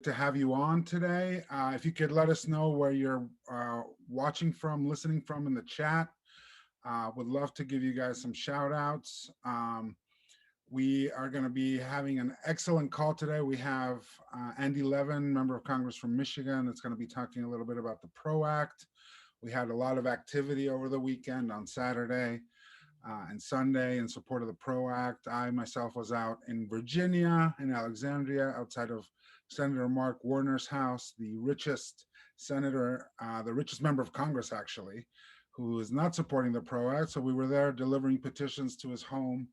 to have you on today. If you could let us know where you're watching from, listening from in the chat, would love to give you guys some shout outs. We are going to be having an excellent call today. We have Andy Levin, member of Congress from Michigan, that's going to be talking a little bit about the PRO Act. We had a lot of activity over the weekend on Saturday and Sunday in support of the PRO Act. I myself was out in Virginia, in Alexandria, outside of Senator Mark Warner's house, the richest senator, the richest member of Congress, actually, who is not supporting the PRO Act. So we were there delivering petitions to his home,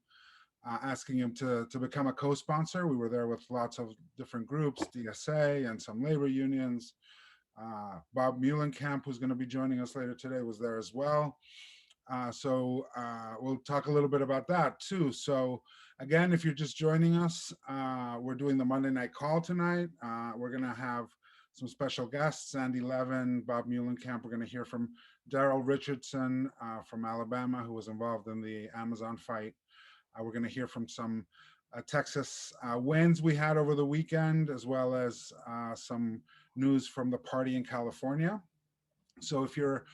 asking him to become a co-sponsor. We were there with lots of different groups, DSA and some labor unions. Bob Mullenkamp, who's going to be joining us later today, was there as well. So we'll talk a little bit about that too. So again, if you're just joining us, we're doing the Monday night call tonight. We're going to have some special guests, Andy Levin, Bob Mullenkamp. We're going to hear from Daryl Richardson from Alabama, who was involved in the Amazon fight. We're going to hear from some Texas wins we had over the weekend, as well as some news from the party in California. So if you're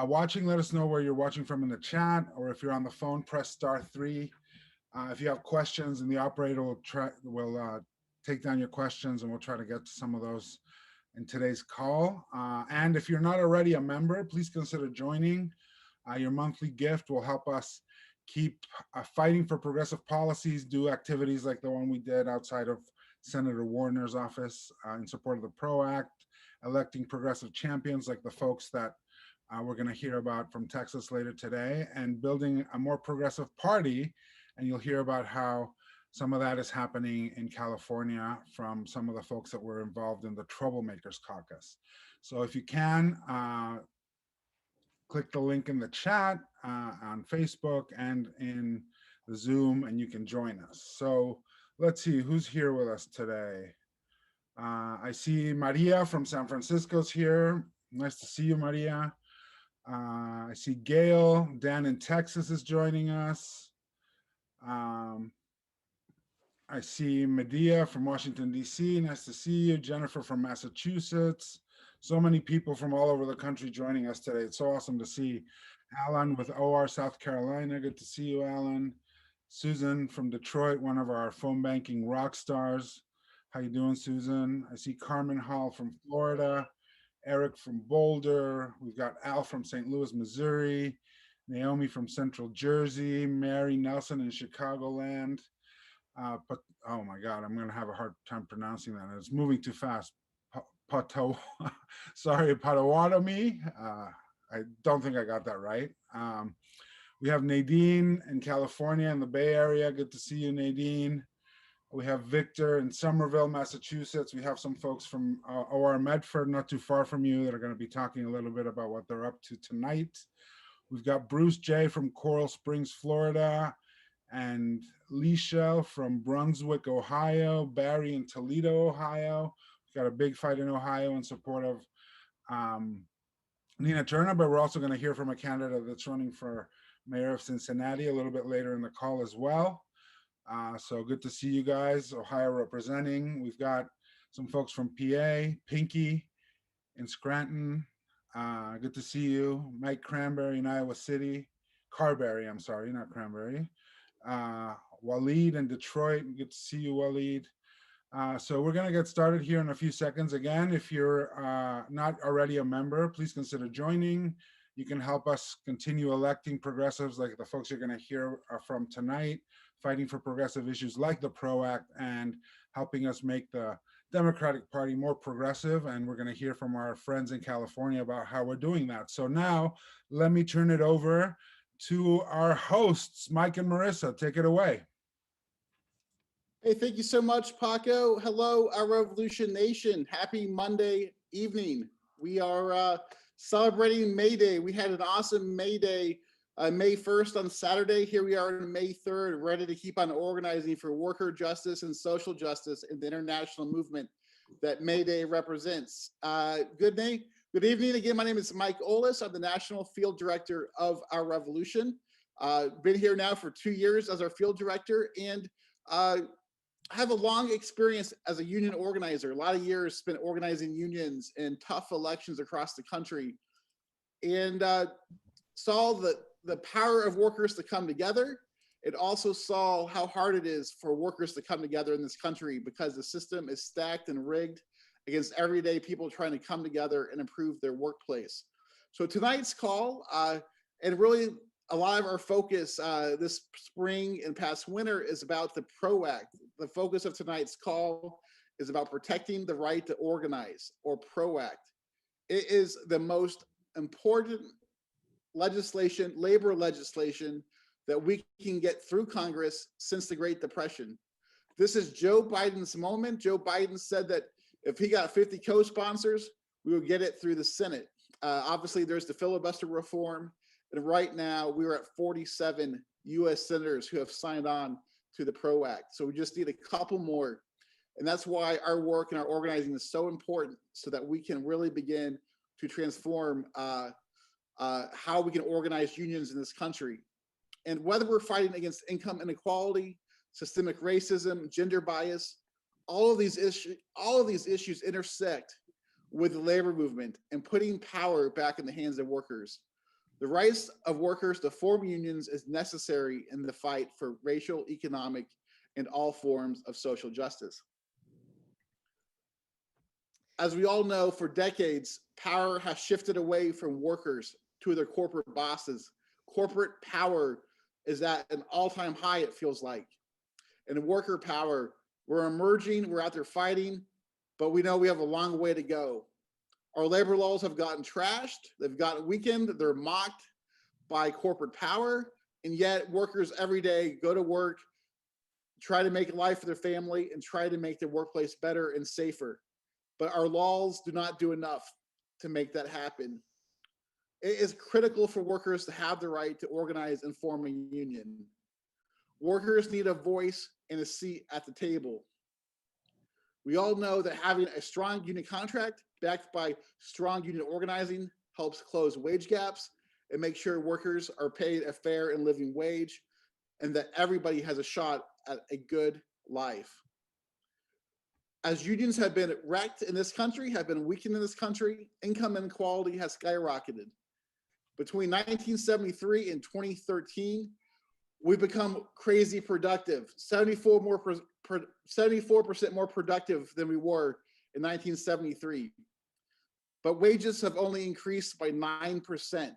watching, let us know where you're watching from in the chat, or if you're on the phone, press *3. If you have questions, and the operator will take down your questions, and we'll try to get to some of those in today's call. And if you're not already a member, please consider joining. Your monthly gift will help us keep fighting for progressive policies, do activities like the one we did outside of Senator Warner's office in support of the PRO Act, electing progressive champions like the folks that we're going to hear about from Texas later today, and building a more progressive party. And you'll hear about how some of that is happening in California from some of the folks that were involved in the Troublemakers Caucus. So if you can, click the link in the chat on Facebook and in the Zoom, and you can join us. So let's see who's here with us today. I see Maria from San Francisco's here. Nice to see you, Maria. I see Gail. Dan in Texas is joining us. I see Medea from Washington, D.C. Nice to see you. Jennifer from Massachusetts. So many people from all over the country joining us today. It's so awesome to see Alan with OR South Carolina. Good to see you, Alan. Susan from Detroit, one of our phone banking rock stars. How you doing, Susan? I see Carmen Hall from Florida. Eric from Boulder. We've got Al from St. Louis, Missouri. Naomi from Central Jersey. Mary Nelson in Chicagoland. But oh my God, I'm going to have a hard time pronouncing that. It's moving too fast. Sorry, Potawatomi. I don't think I got that right. We have Nadine in California in the Bay Area. Good to see you, Nadine. We have Victor in Somerville, Massachusetts. We have some folks from OR Medford, not too far from you, that are going to be talking a little bit about what they're up to tonight. We've got Bruce J. from Coral Springs, Florida, and Leisha from Brunswick, Ohio, Barry in Toledo, Ohio. We've got a big fight in Ohio in support of Nina Turner, but we're also going to hear from a candidate that's running for mayor of Cincinnati a little bit later in the call as well. So good to see you guys, Ohio representing. We've got some folks from PA, Pinky in Scranton. Good to see you. Mike Cranberry in Iowa City. Carberry, I'm sorry, not Cranberry. Waleed in Detroit. Good to see you, Waleed. So we're going to get started here in a few seconds. Again, if you're not already a member, please consider joining. You can help us continue electing progressives like the folks you're going to hear from tonight, fighting for progressive issues like the PRO Act, and helping us make the Democratic Party more progressive. And we're going to hear from our friends in California about how we're doing that. So now let me turn it over to our hosts, Mike and Marissa. Take it away. Hey, thank you so much, Paco. Hello, our Revolution Nation. Happy Monday evening. We are celebrating May Day. We had an awesome May Day, May 1st on Saturday. Here we are on May 3rd, ready to keep on organizing for worker justice and social justice in the international movement that May Day represents. Good evening. Again, my name is Mike Olis. I'm the National Field Director of Our Revolution. Been here now for 2 years as our field director, and have a long experience as a union organizer, a lot of years spent organizing unions in tough elections across the country, and saw the power of workers to come together. It also saw how hard it is for workers to come together in this country because the system is stacked and rigged against everyday people trying to come together and improve their workplace. So tonight's call, and really a lot of our focus this spring and past winter is about the PRO Act. The focus of tonight's call is about protecting the right to organize, or PRO Act. It is the most important legislation, labor legislation, that we can get through Congress since the Great Depression. This is Joe Biden's moment. Joe Biden said that if he got 50 co-sponsors, we would get it through the Senate. Obviously, there's the filibuster reform, and right now we're at 47 U.S. senators who have signed on to the PRO Act. So we just need a couple more, and that's why our work and our organizing is so important, so that we can really begin to transform how we can organize unions in this country. And whether we're fighting against income inequality, systemic racism, gender bias, all of these issues intersect with the labor movement and putting power back in the hands of workers. The rights of workers to form unions is necessary in the fight for racial, economic, and all forms of social justice. As we all know, for decades, power has shifted away from workers to their corporate bosses. Corporate power is at an all-time high, it feels like. And worker power, we're emerging, we're out there fighting, but we know we have a long way to go. Our labor laws have gotten trashed, they've gotten weakened, they're mocked by corporate power, and yet workers every day go to work, try to make a life for their family, and try to make their workplace better and safer. But our laws do not do enough to make that happen. It is critical for workers to have the right to organize and form a union. Workers need a voice and a seat at the table. We all know that having a strong union contract backed by strong union organizing helps close wage gaps and make sure workers are paid a fair and living wage, and that everybody has a shot at a good life. As unions have been wrecked in this country, have been weakened in this country, income inequality has skyrocketed. Between 1973 and 2013, we've become crazy productive, 74% more productive than we were in 1973. But wages have only increased by 9%.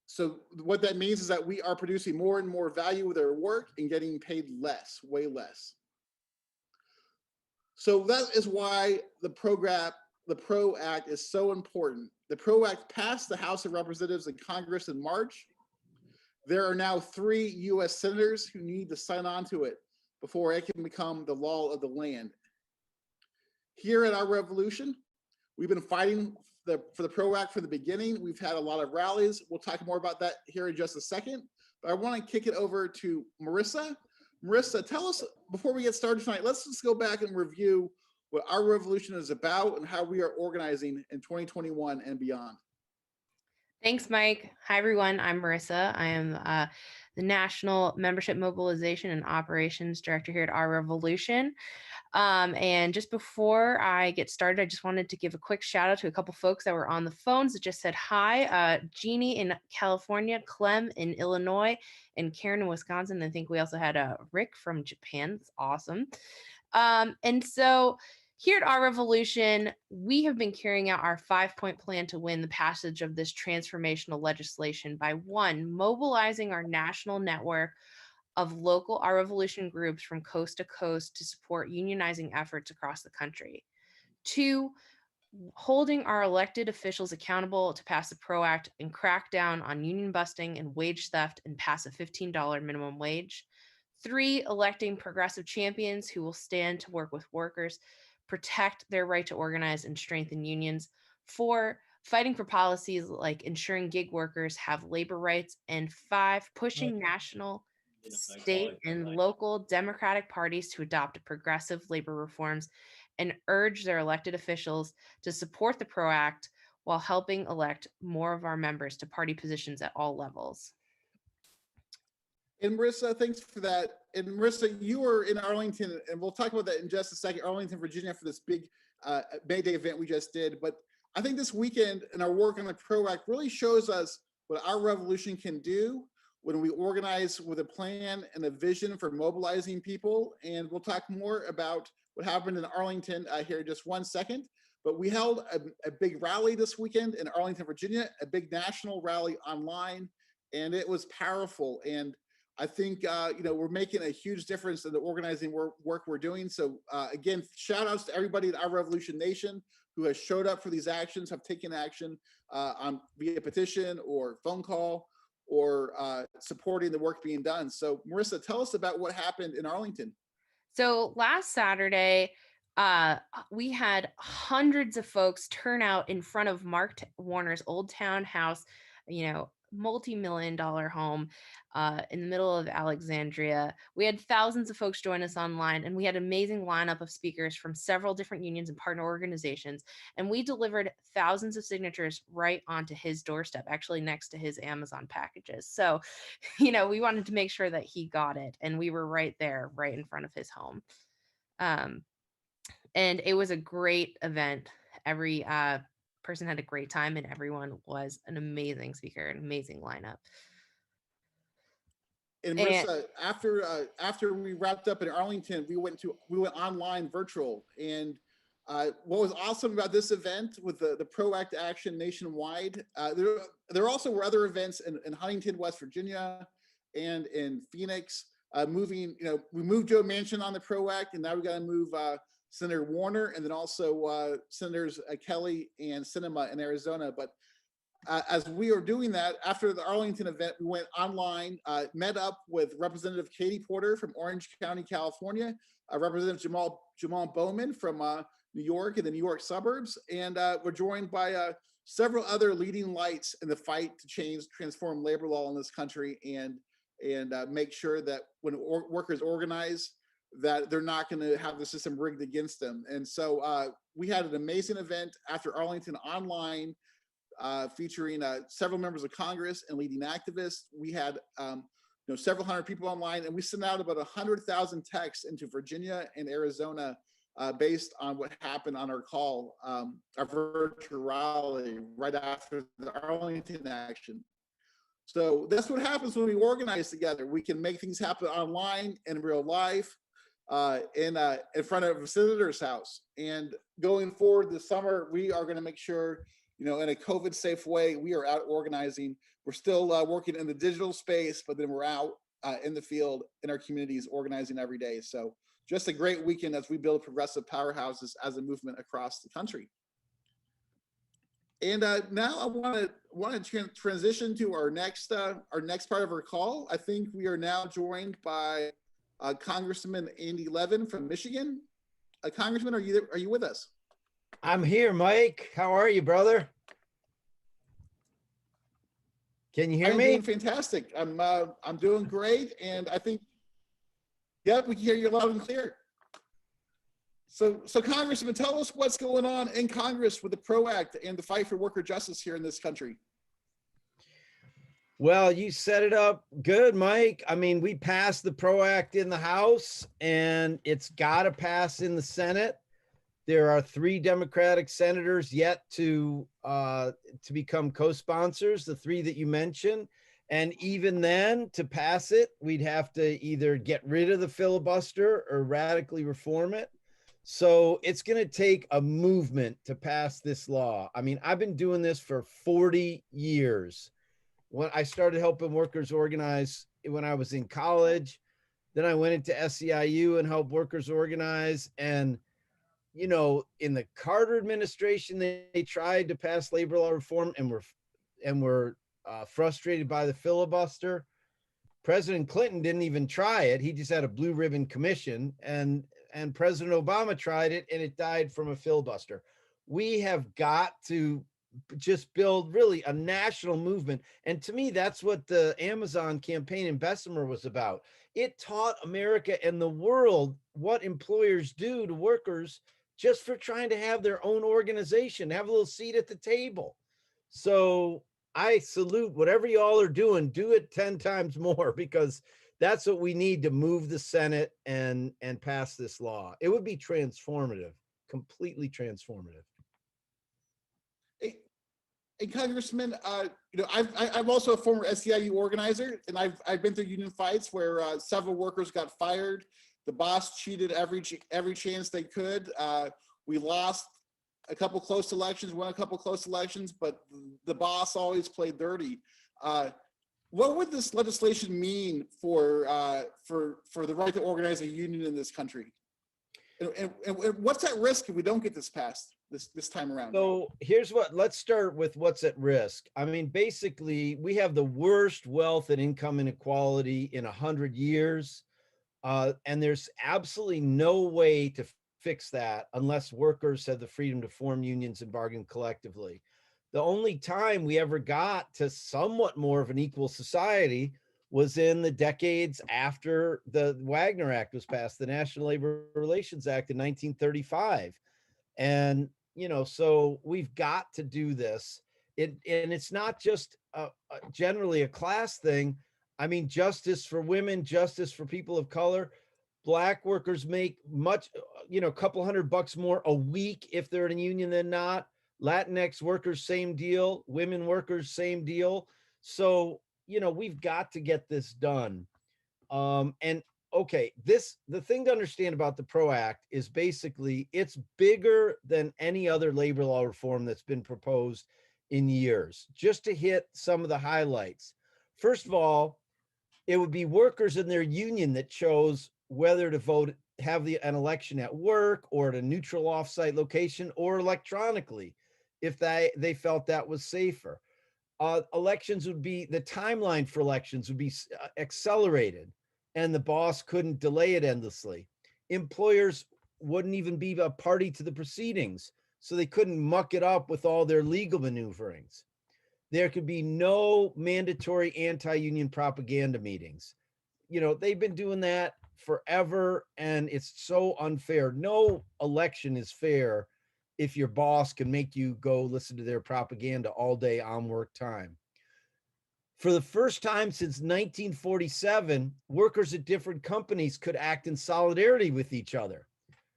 So what that means is that we are producing more and more value with our work and getting paid less, way less. So that is why the PRO Act is so important. The PRO Act passed the House of Representatives and Congress in March. There are now 3 U.S. senators who need to sign on to it before it can become the law of the land. Here at our revolution, we've been fighting for the PRO Act from the beginning. We've had a lot of rallies. We'll talk more about that here in just a second. But I want to kick it over to Marissa. Marissa, tell us, before we get started tonight, let's just go back and review what our revolution is about and how we are organizing in 2021 and beyond. Thanks, Mike. Hi, everyone. I'm Marissa. I am the National Membership Mobilization and Operations Director here at Our Revolution. And just before I get started, I just wanted to give a quick shout out to a couple folks that were on the phones that just said hi. Jeannie in California, Clem in Illinois, and Karen in Wisconsin. I think we also had Rick from Japan. That's awesome. And so here at Our Revolution, we have been carrying out our 5-point plan to win the passage of this transformational legislation by 1, mobilizing our national network of local Our Revolution groups from coast to coast to support unionizing efforts across the country. 2, holding our elected officials accountable to pass the PRO Act and crack down on union busting and wage theft and pass a $15 minimum wage. 3, electing progressive champions who will stand to work with workers, protect their right to organize and strengthen unions. 4, fighting for policies like ensuring gig workers have labor rights. And 5, pushing national, state, and local Democratic parties to adopt progressive labor reforms and urge their elected officials to support the PRO Act while helping elect more of our members to party positions at all levels. And Marissa, thanks for that. And Marissa, you were in Arlington, and we'll talk about that in just a second, Arlington, Virginia, for this big May Day event we just did. But I think this weekend and our work on the PRO Act really shows us what our revolution can do when we organize with a plan and a vision for mobilizing people. And we'll talk more about what happened in Arlington here in just 1 second. But we held a big rally this weekend in Arlington, Virginia, a big national rally online, and it was powerful. And I think we're making a huge difference in the organizing work we're doing. So again, shout outs to everybody in Our Revolution Nation who has showed up for these actions, have taken action on via petition or phone call or supporting the work being done. So Marissa, tell us about what happened in Arlington. So last Saturday, we had hundreds of folks turn out in front of Mark Warner's Old Town House, multi-million-dollar home in the middle of Alexandria. We had thousands of folks join us online, and we had an amazing lineup of speakers from several different unions and partner organizations. And we delivered thousands of signatures right onto his doorstep, actually next to his Amazon packages. So, we wanted to make sure that he got it, and we were right there, right in front of his home. And it was a great event. Every person had a great time, and everyone was an amazing speaker, an amazing lineup. And Marissa, after we wrapped up in Arlington, we went online virtual. And what was awesome about this event with the PRO Act action nationwide, there also were other events in Huntington, West Virginia, and in Phoenix. We moved Joe Manchin on the PRO Act, and now we got to move Senator Warner, and then also Senators Kelly and Sinema in Arizona. But as we were doing that, after the Arlington event, we went online, met up with Representative Katie Porter from Orange County, California, Representative Jamal Bowman from New York and the New York suburbs, and we're joined by several other leading lights in the fight to transform labor law in this country and make sure that when workers organize, that they're not going to have the system rigged against them. And so we had an amazing event after Arlington online, featuring several members of Congress and leading activists. We had several hundred people online, and we sent out about 100,000 texts into Virginia and Arizona based on what happened on our call, our virtual rally right after the Arlington action. So that's what happens when we organize together. We can make things happen online in real life, in front of a senator's house. And going forward this summer, we are going to make sure, in a COVID safe way, we are out organizing. We're still working in the digital space, but then we're out in the field in our communities organizing every day. So just a great weekend as we build progressive powerhouses as a movement across the country. And now I want to transition to our next part of our call. I think we are now joined by Congressman Andy Levin from Michigan. Congressman, are you with us? I'm here, Mike. How are you, brother? Can you hear me? I'm doing fantastic. I'm doing great, and I think, yep, we can hear you loud and clear. So Congressman, tell us what's going on in Congress with the PRO Act and the fight for worker justice here in this country. Well, you set it up good, Mike. I mean, we passed the PRO Act in the House, and it's got to pass in the Senate. There are 3 Democratic senators yet to become co-sponsors, the 3 that you mentioned. And even then, to pass it, we'd have to either get rid of the filibuster or radically reform it. So it's going to take a movement to pass this law. I mean, I've been doing this for 40 years. When I started helping workers organize when I was in college, then I went into SEIU and helped workers organize. And, in the Carter administration, they tried to pass labor law reform and were frustrated by the filibuster. President Clinton didn't even try it. He just had a blue ribbon commission, and President Obama tried it, and it died from a filibuster. We have got to just build really a national movement. And to me, that's what the Amazon campaign in Bessemer was about. It taught America and the world what employers do to workers just for trying to have their own organization, have a little seat at the table. So I salute whatever y'all are doing, do it 10 times more, because That's what we need to move the Senate and pass this law. It would be transformative, completely transformative. Hey, Congressman, I'm also a former SEIU organizer, and I've been through union fights where several workers got fired. The boss cheated every chance they could. We lost a couple close elections, won a couple close elections, but the boss always played dirty. What would this legislation mean for the right to organize a union in this country? And what's at risk if we don't get this passed this time around? So let's start with what's at risk. I mean, basically, we have the worst wealth and income inequality in 100 years. And there's absolutely no way to fix that unless workers have the freedom to form unions and bargain collectively. The only time we ever got to somewhat more of an equal society was in the decades after the Wagner Act was passed, the National Labor Relations Act in 1935. And, so we've got to do this. And it's not just generally a class thing. I mean, justice for women, justice for people of color. Black workers make much, a couple $100 more a week if they're in a union than not. Latinx workers, same deal. Women workers, same deal. So, we've got to get this done. And okay, the thing to understand about the PRO Act is basically it's bigger than any other labor law reform that's been proposed in years. Just to hit some of the highlights. First of all, it would be workers in their union that chose whether to vote, have an election at work or at a neutral offsite location or electronically, if they felt that was safer. Elections would be, the timeline for elections would be accelerated and the boss couldn't delay it endlessly. Employers wouldn't even be a party to the proceedings, so they couldn't muck it up with all their legal maneuverings. There could be no mandatory anti-union propaganda meetings. They've been doing that forever, and it's so unfair. No election is fair if your boss can make you go listen to their propaganda all day on work time. For the first time since 1947, workers at different companies could act in solidarity with each other.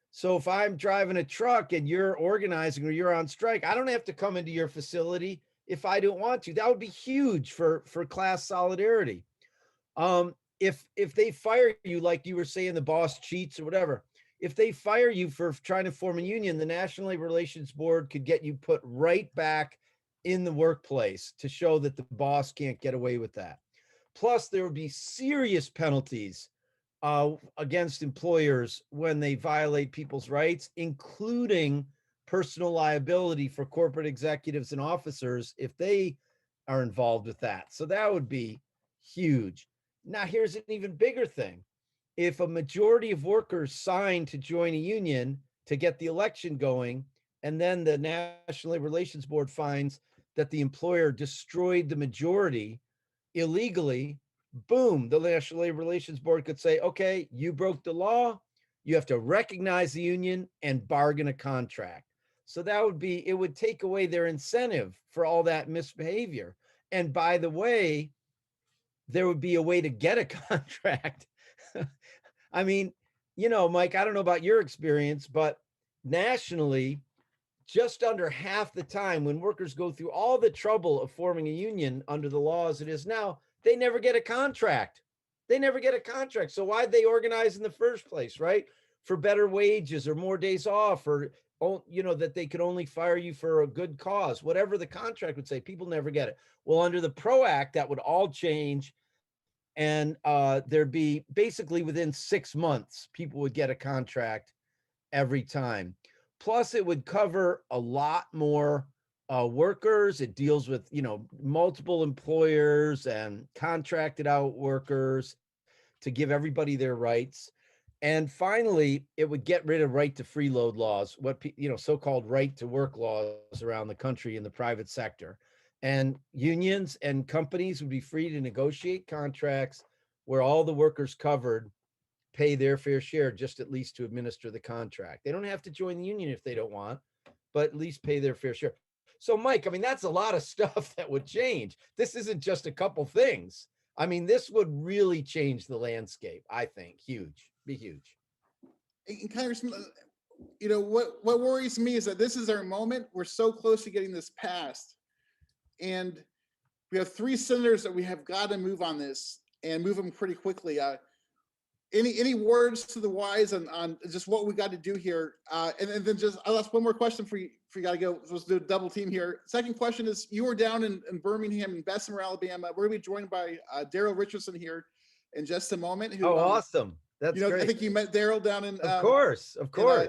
So if I'm driving a truck and you're organizing or you're on strike, I don't have to come into your facility if I don't want to. That would be huge for class solidarity. If they fire you, like you were saying, the boss cheats or whatever, if they fire you for trying to form a union, the National Labor Relations Board could get you put right back in the workplace to show that the boss can't get away with that. Plus, there would be serious penalties against employers when they violate people's rights, including personal liability for corporate executives and officers if they are involved with that. So that would be huge. Now, here's an even bigger thing. If a majority of workers sign to join a union to get the election going, and then the National Labor Relations Board finds that the employer destroyed the majority illegally, boom, the National Labor Relations Board could say, okay, you broke the law. You have to recognize the union and bargain a contract. So it would take away their incentive for all that misbehavior. And by the way, there would be a way to get a contract. I mean, Mike, I don't know about your experience, but nationally, just under half the time when workers go through all the trouble of forming a union under the law as it is now, they never get a contract. They never get a contract. So why'd they organize in the first place, right? For better wages or more days off, or, that they could only fire you for a good cause, whatever the contract would say, people never get it. Well, under the PRO Act, that would all change. And there'd be basically within 6 months, people would get a contract every time. Plus, it would cover a lot more workers. It deals with, multiple employers and contracted out workers to give everybody their rights. And finally, it would get rid of right to freeload laws, so-called right to work laws around the country in the private sector. And unions and companies would be free to negotiate contracts where all the workers covered pay their fair share, just at least to administer the contract. They don't have to join the union if they don't want, but at least pay their fair share. So, Mike, I mean, that's a lot of stuff that would change. This isn't just a couple things. I mean, this would really change the landscape, I think. Huge, be huge. And Congressman, you know, what worries me is that this is our moment. We're so close to getting this passed. And we have 3 senators that we have got to move on this and move them pretty quickly. Any words to the wise on just what we got to do here? And then just I'll ask one more question for you. If you got to go, let's do a double team here. Second question is: you were down in Birmingham and Bessemer, Alabama. We're gonna be joined by Daryl Richardson here in just a moment. Who, Awesome! That's you know, great. I think you met Daryl down in of course,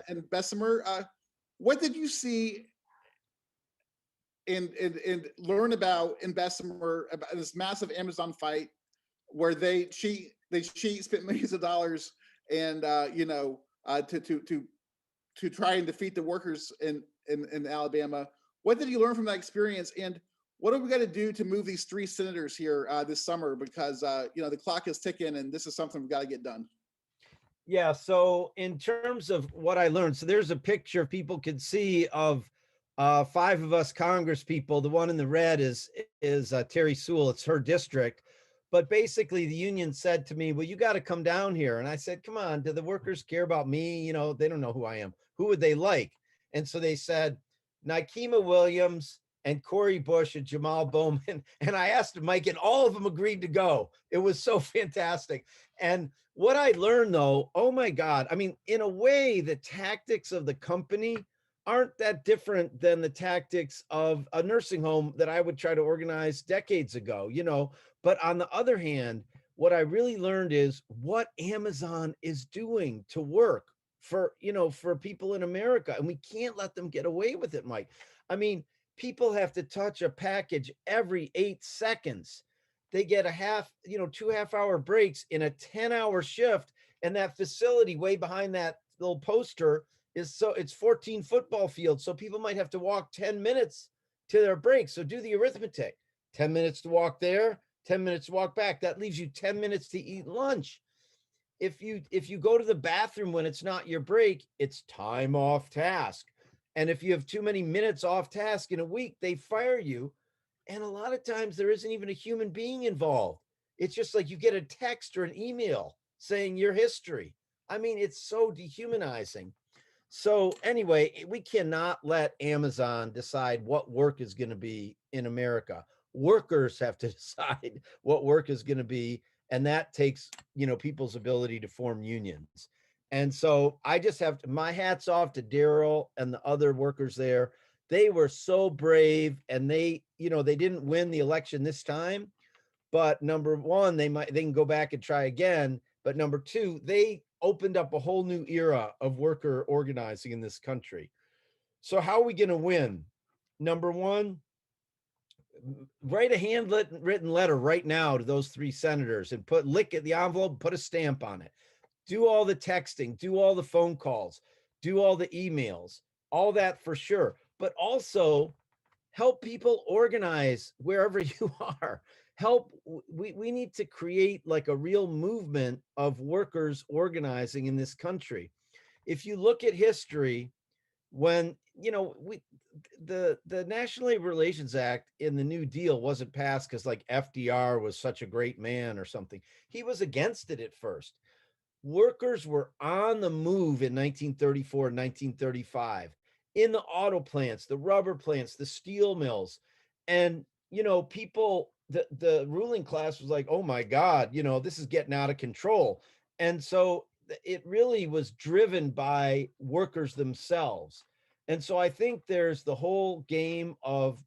in Bessemer. What did you see and learn about in Bessemer about this massive Amazon fight where they cheat, spent millions of dollars, and you know, to try and defeat the workers in Alabama? What did you learn from that experience, and what do we got to do to move these 3 senators here this summer? Because you know, the clock is ticking, and this is something we've got to get done. Yeah. So in terms of what I learned, so there's a picture people can see of 5 of us Congress people. The one in the red is Terry Sewell. It's her district. But basically, the union said to me, well, you got to come down here. And I said, come on, do the workers care about me? You know, they don't know who I am. Who would they like? And so they said, Nikema Williams and Cori Bush and Jamal Bowman. And I asked them, Mike, and all of them agreed to go. It was so fantastic. And what I learned, though, oh my God, I mean, in a way, the tactics of the company aren't that different than the tactics of a nursing home that I would try to organize decades ago, you know. But on the other hand, what I really learned is what Amazon is doing to work for, you know, for people in America. And we can't let them get away with it, Mike. I mean, people have to touch a package every 8 seconds. They get a half, you know, 2 half-hour breaks in a 10-hour shift. And that facility way behind that little poster is it's 14 football fields. So people might have to walk 10 minutes to their break. So do the arithmetic. 10 minutes to walk there, 10 minutes to walk back. That leaves you 10 minutes to eat lunch. If you go to the bathroom when it's not your break, it's time off task. And if you have too many minutes off task in a week, they fire you. And a lot of times there isn't even a human being involved. It's just like you get a text or an email saying your history. I mean, it's so dehumanizing. So anyway, we cannot let Amazon decide what work is going to be in America. Workers have to decide what work is going to be. And that takes, you know, people's ability to form unions. And so I just have to, my hat's off to Daryl and the other workers there. They were so brave, and they, you know, they didn't win the election this time, but number one, they can go back and try again. But number two, they opened up a whole new era of worker organizing in this country. So how are we going to win? Number one, write a handwritten letter right now to those 3 senators and lick at the envelope, put a stamp on it. Do all the texting, do all the phone calls, do all the emails, all that for sure. But also help people organize wherever you are. We need to create like a real movement of workers organizing in this country. If you look at history, when, you know, the National Labor Relations Act in the New Deal wasn't passed because like FDR was such a great man or something. He was against it at first. Workers were on the move in 1934 and 1935 in the auto plants, the rubber plants, the steel mills. And, you know, people, the ruling class was like, oh my God, you know, this is getting out of control. And so it really was driven by workers themselves. And so I think there's the whole game of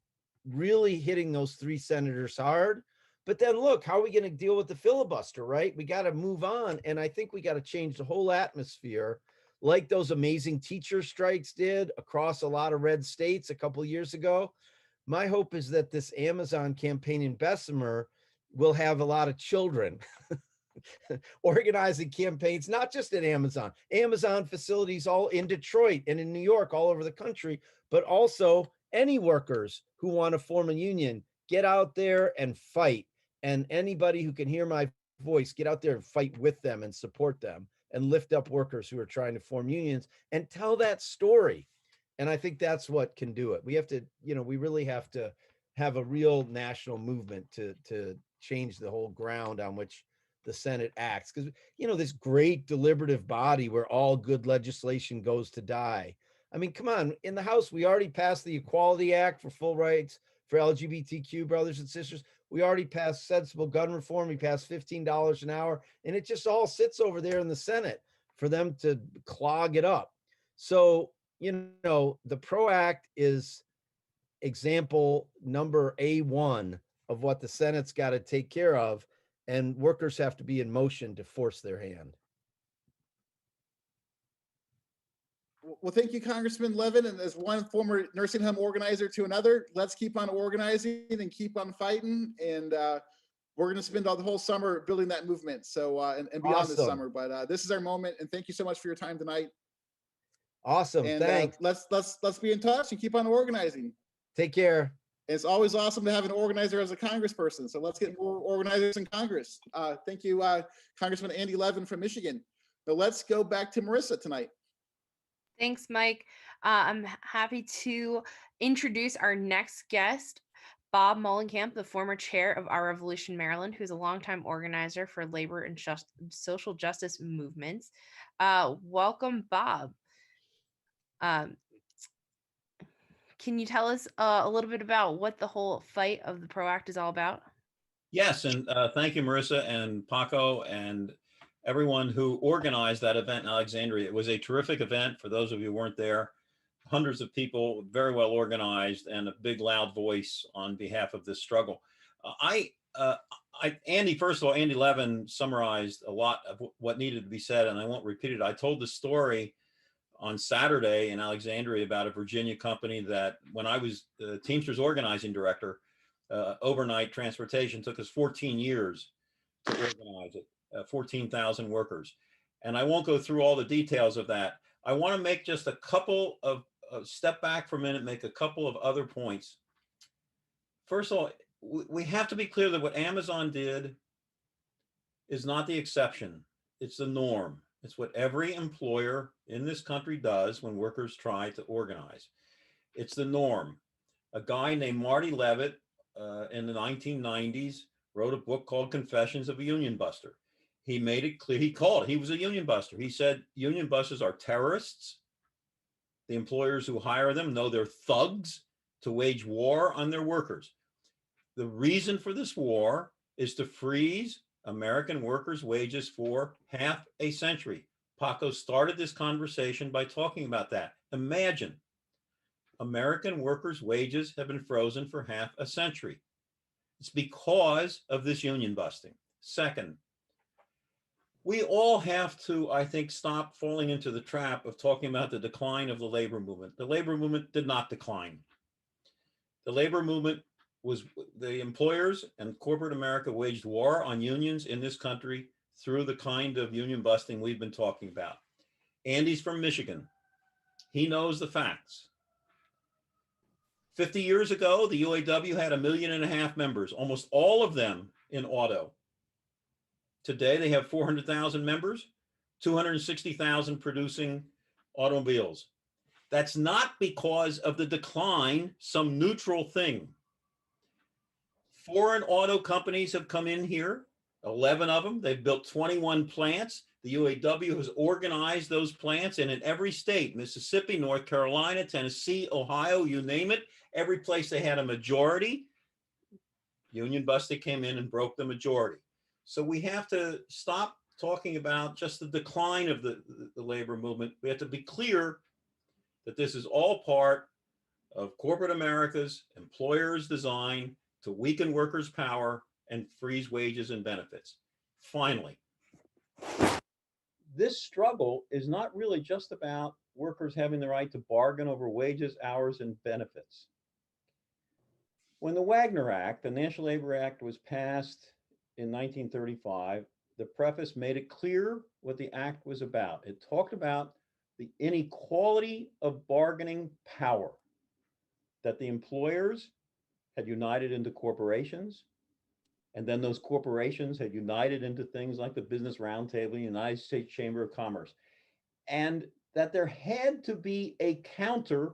really hitting those 3 senators hard. But then look, how are we going to deal with the filibuster, right? We got to move on. And I think we got to change the whole atmosphere, like those amazing teacher strikes did across a lot of red states a couple of years ago. My hope is that this Amazon campaign in Bessemer will have a lot of children organizing campaigns, not just at Amazon facilities all in Detroit and in New York, all over the country, but also any workers who want to form a union, get out there and fight. And anybody who can hear my voice, get out there and fight with them and support them and lift up workers who are trying to form unions and tell that story. And I think that's what can do it. We have to, you know, we really have to have a real national movement to change the whole ground on which the Senate acts. Because, you know, this great deliberative body where all good legislation goes to die. I mean, come on, in the House, we already passed the Equality Act for full rights for LGBTQ brothers and sisters. We already passed sensible gun reform. We passed $15 an hour, and it just all sits over there in the Senate for them to clog it up. So, you know, the PRO Act is example number A1 of what the Senate's got to take care of, and workers have to be in motion to force their hand. Well, thank you, Congressman Levin. And as one former nursing home organizer to another, let's keep on organizing and keep on fighting. And we're going to spend all the whole summer building that movement. So and beyond this summer. But this is our moment. And thank you so much for your time tonight. Awesome. And thanks. Let's be in touch and keep on organizing. Take care. It's always awesome to have an organizer as a congressperson. So let's get more organizers in Congress. Thank you, Congressman Andy Levin from Michigan. Now let's go back to Marissa tonight. Thanks, Mike. I'm happy to introduce our next guest, Bob Mullenkamp, the former chair of Our Revolution Maryland, who's a longtime organizer for labor and social justice movements. Welcome, Bob. Can you tell us a little bit about what the whole fight of the PRO Act is all about? Yes, and thank you, Marissa and Paco and everyone who organized that event in Alexandria. It was a terrific event. For those of you who weren't there, hundreds of people, very well organized, and a big loud voice on behalf of this struggle. Andy, first of all, Andy Levin summarized a lot of what needed to be said, and I won't repeat it. I told the story on Saturday in Alexandria about a Virginia company that when I was the Teamsters organizing director, overnight transportation took us 14 years to organize it. 14,000 workers. And I won't go through all the details of that. I want to make just a couple of step back for a minute, make a couple of other points. First of all, we have to be clear that what Amazon did is not the exception. It's the norm. It's what every employer in this country does when workers try to organize. It's the norm. A guy named Marty Levitt in the 1990s wrote a book called Confessions of a Union Buster. He made it clear, he was a union buster. He said union busters are terrorists. The employers who hire them know they're thugs to wage war on their workers. The reason for this war is to freeze American workers' wages for half a century. Paco started this conversation by talking about that. Imagine American workers' wages have been frozen for half a century. It's because of this union busting. Second, we all have to, I think, stop falling into the trap of talking about the decline of the labor movement. The labor movement did not decline. The labor movement was, the employers and corporate America waged war on unions in this country through the kind of union busting we've been talking about. Andy's from Michigan. He knows the facts. 50 years ago, the UAW had 1.5 million members, almost all of them in auto. Today, they have 400,000 members, 260,000 producing automobiles. That's not because of the decline, some neutral thing. Foreign auto companies have come in here, 11 of them. They've built 21 plants. The UAW has organized those plants, and in every state, Mississippi, North Carolina, Tennessee, Ohio, you name it, every place they had a majority, union busting came in and broke the majority. So we have to stop talking about just the decline of the labor movement. We have to be clear that this is all part of corporate America's employers' design to weaken workers' power and freeze wages and benefits. Finally, this struggle is not really just about workers having the right to bargain over wages, hours, and benefits. When the Wagner Act, the National Labor Act, was passed in 1935, the preface made it clear what the act was about. It talked about the inequality of bargaining power, that the employers had united into corporations, and then those corporations had united into things like the Business Roundtable, United States Chamber of Commerce, and that there had to be a counter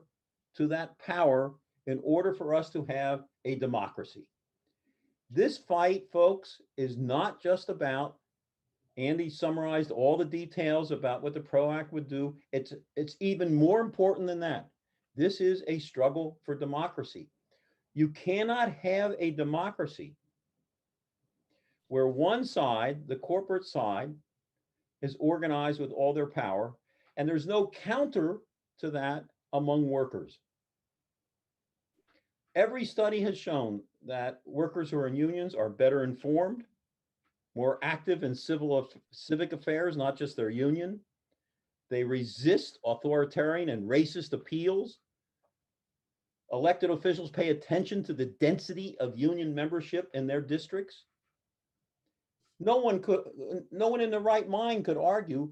to that power in order for us to have a democracy. This fight, folks, is not just about, Andy summarized all the details about what the PRO Act would do. It's even more important than that. This is a struggle for democracy. You cannot have a democracy where one side, the corporate side, is organized with all their power, and there's no counter to that among workers. Every study has shown that workers who are in unions are better informed, more active in civic affairs, not just their union. They resist authoritarian and racist appeals. Elected officials pay attention to the density of union membership in their districts. No one in their right mind could argue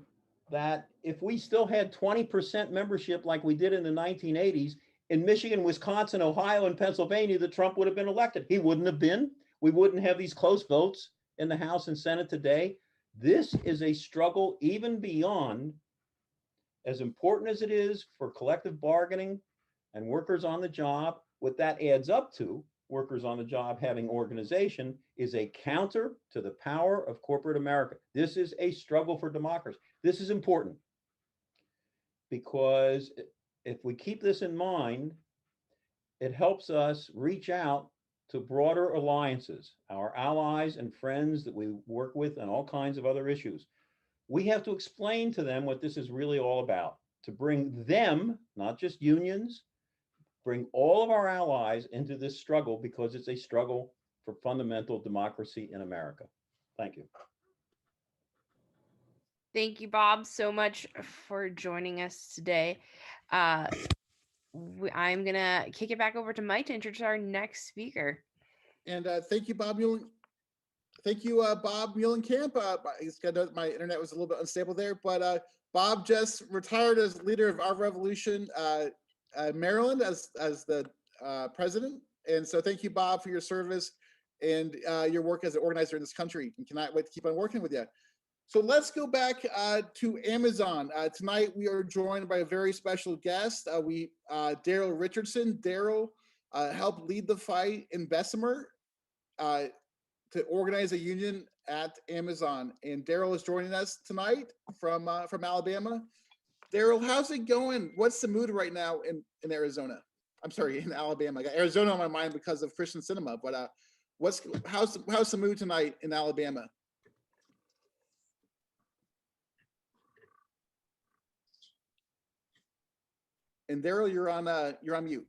that if we still had 20% membership like we did in the 1980s, in Michigan, Wisconsin, Ohio, and Pennsylvania, that Trump would have been elected. He wouldn't have been. We wouldn't have these close votes in the House and Senate today. This is a struggle even beyond, as important as it is for collective bargaining and workers on the job, what that adds up to, workers on the job having organization, is a counter to the power of corporate America. This is a struggle for democracy. This is important because if we keep this in mind, it helps us reach out to broader alliances, our allies and friends that we work with on all kinds of other issues. We have to explain to them what this is really all about, to bring them, not just unions, bring all of our allies into this struggle, because it's a struggle for fundamental democracy in America. Thank you. Thank you, Bob, so much for joining us today. I'm going to kick it back over to Mike to introduce our next speaker. And thank you, Bob Mullen. Thank you, Bob Mullenkamp. My internet was a little bit unstable there, but Bob just retired as leader of Our Revolution Maryland as the president. And so thank you, Bob, for your service and your work as an organizer in this country. And cannot wait to keep on working with you. So let's go back to Amazon. Tonight, we are joined by a very special guest. Daryl Richardson. Daryl helped lead the fight in Bessemer to organize a union at Amazon. And Daryl is joining us tonight from Alabama. Daryl, how's it going? What's the mood right now in Arizona? I'm sorry, in Alabama. I got Arizona on my mind because of Christian cinema, but how's the mood tonight in Alabama? And Daryl, you're on mute.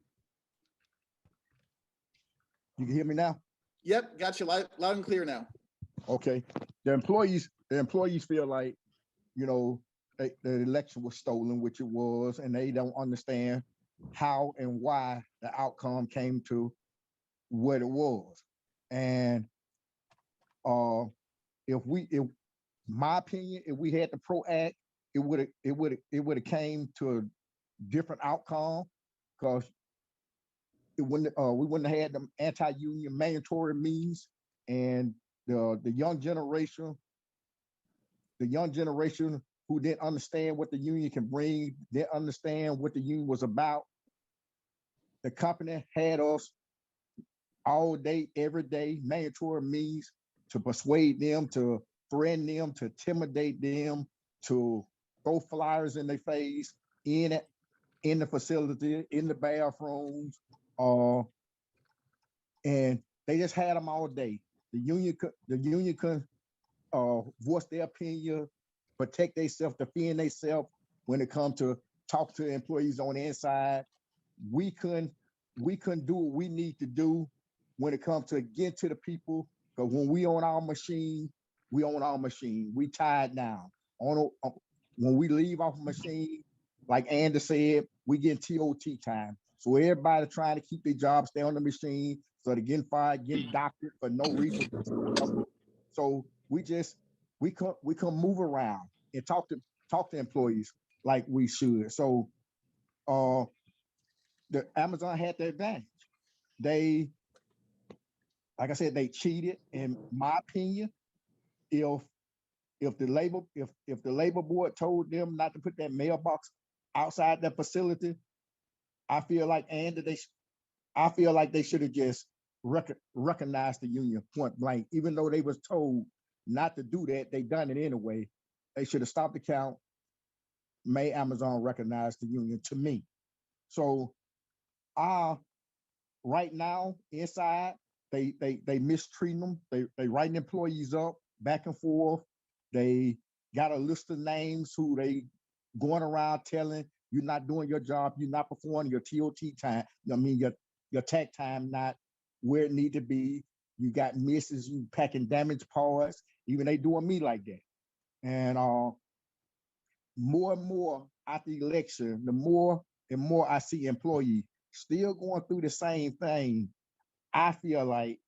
You can hear me now? Yep, got you loud and clear now. Okay. The employees feel like, the election was stolen, which it was, and they don't understand how and why the outcome came to what it was. And my opinion, if we had the PRO Act, it would have came to a different outcome, because we wouldn't have had them anti-union mandatory means, and the young generation who didn't understand what the union can bring, didn't understand what the union was about. The company had us all day, every day, mandatory means to persuade them, to threaten them, to intimidate them, to throw flyers in their face, in the facility, in the bathrooms, and they just had them all day. The union couldn't voice their opinion, protect themselves, defend themselves when it comes to talk to employees on the inside. We couldn't do what we need to do when it comes to get to the people, because when we on our machine, we tied down. When we leave off a machine, like Andy said, we get TOT time. So everybody trying to keep their jobs, stay on the machine, so they're getting fired, getting doctored for no reason. So we can move around and talk to employees like we should. So the Amazon had the advantage. They, like I said, they cheated. In my opinion, if the labor board told them not to put that mailbox outside the facility, I feel like I feel like they should have just recognized the union point blank, even though they was told not to do that. They done it anyway. They should have stopped the count, made Amazon recognize the union to me. So right now inside, they mistreating them. They writing employees up back and forth. They got a list of names who they going around telling you're not doing your job, you're not performing your TOT time. I mean your tech time not where it need to be. You got misses, you packing damaged parts. Even they doing me like that. And more and more after the election, the more and more I see employees still going through the same thing. I feel like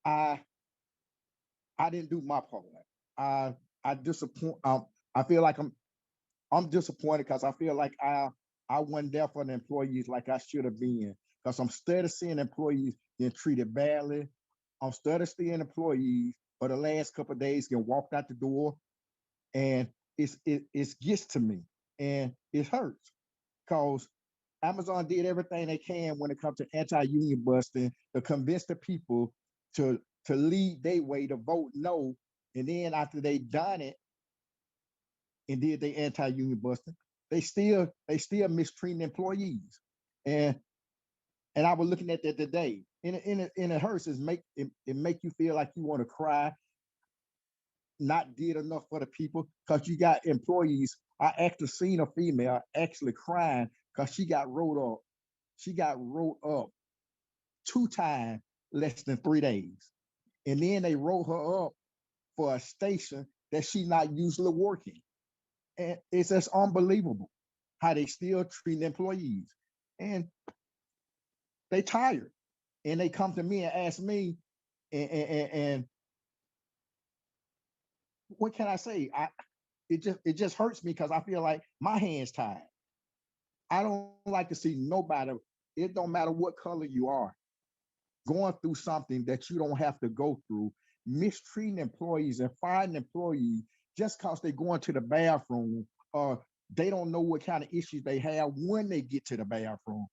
I didn't do my part. I disappoint. I feel like I'm disappointed because I feel like I wasn't there for the employees like I should have been. Because I'm starting to seeing employees getting treated badly. I'm starting to seeing employees for the last couple of days getting walked out the door, and it gets to me, and it hurts because Amazon did everything they can when it comes to anti-union busting to convince the people to lead their way to vote no, and then after they done it and did they anti-union busting, they still mistreating employees, and I was looking at that today, and it hurts. It make you feel like you want to cry. Not did enough for the people because you got employees. I actually seen a female actually crying because she got rolled up. She got rolled up 2 times less than 3 days. And then they rolled her up for a station that she's not usually working. And it's just unbelievable how they still treat employees. And they tired. And they come to me and ask me, and what can I say? It just hurts me because I feel like my hands tied. I don't like to see nobody, it don't matter what color you are, going through something that you don't have to go through, mistreating employees and firing employees just because they're going to the bathroom or they don't know what kind of issues they have when they get to the bathroom.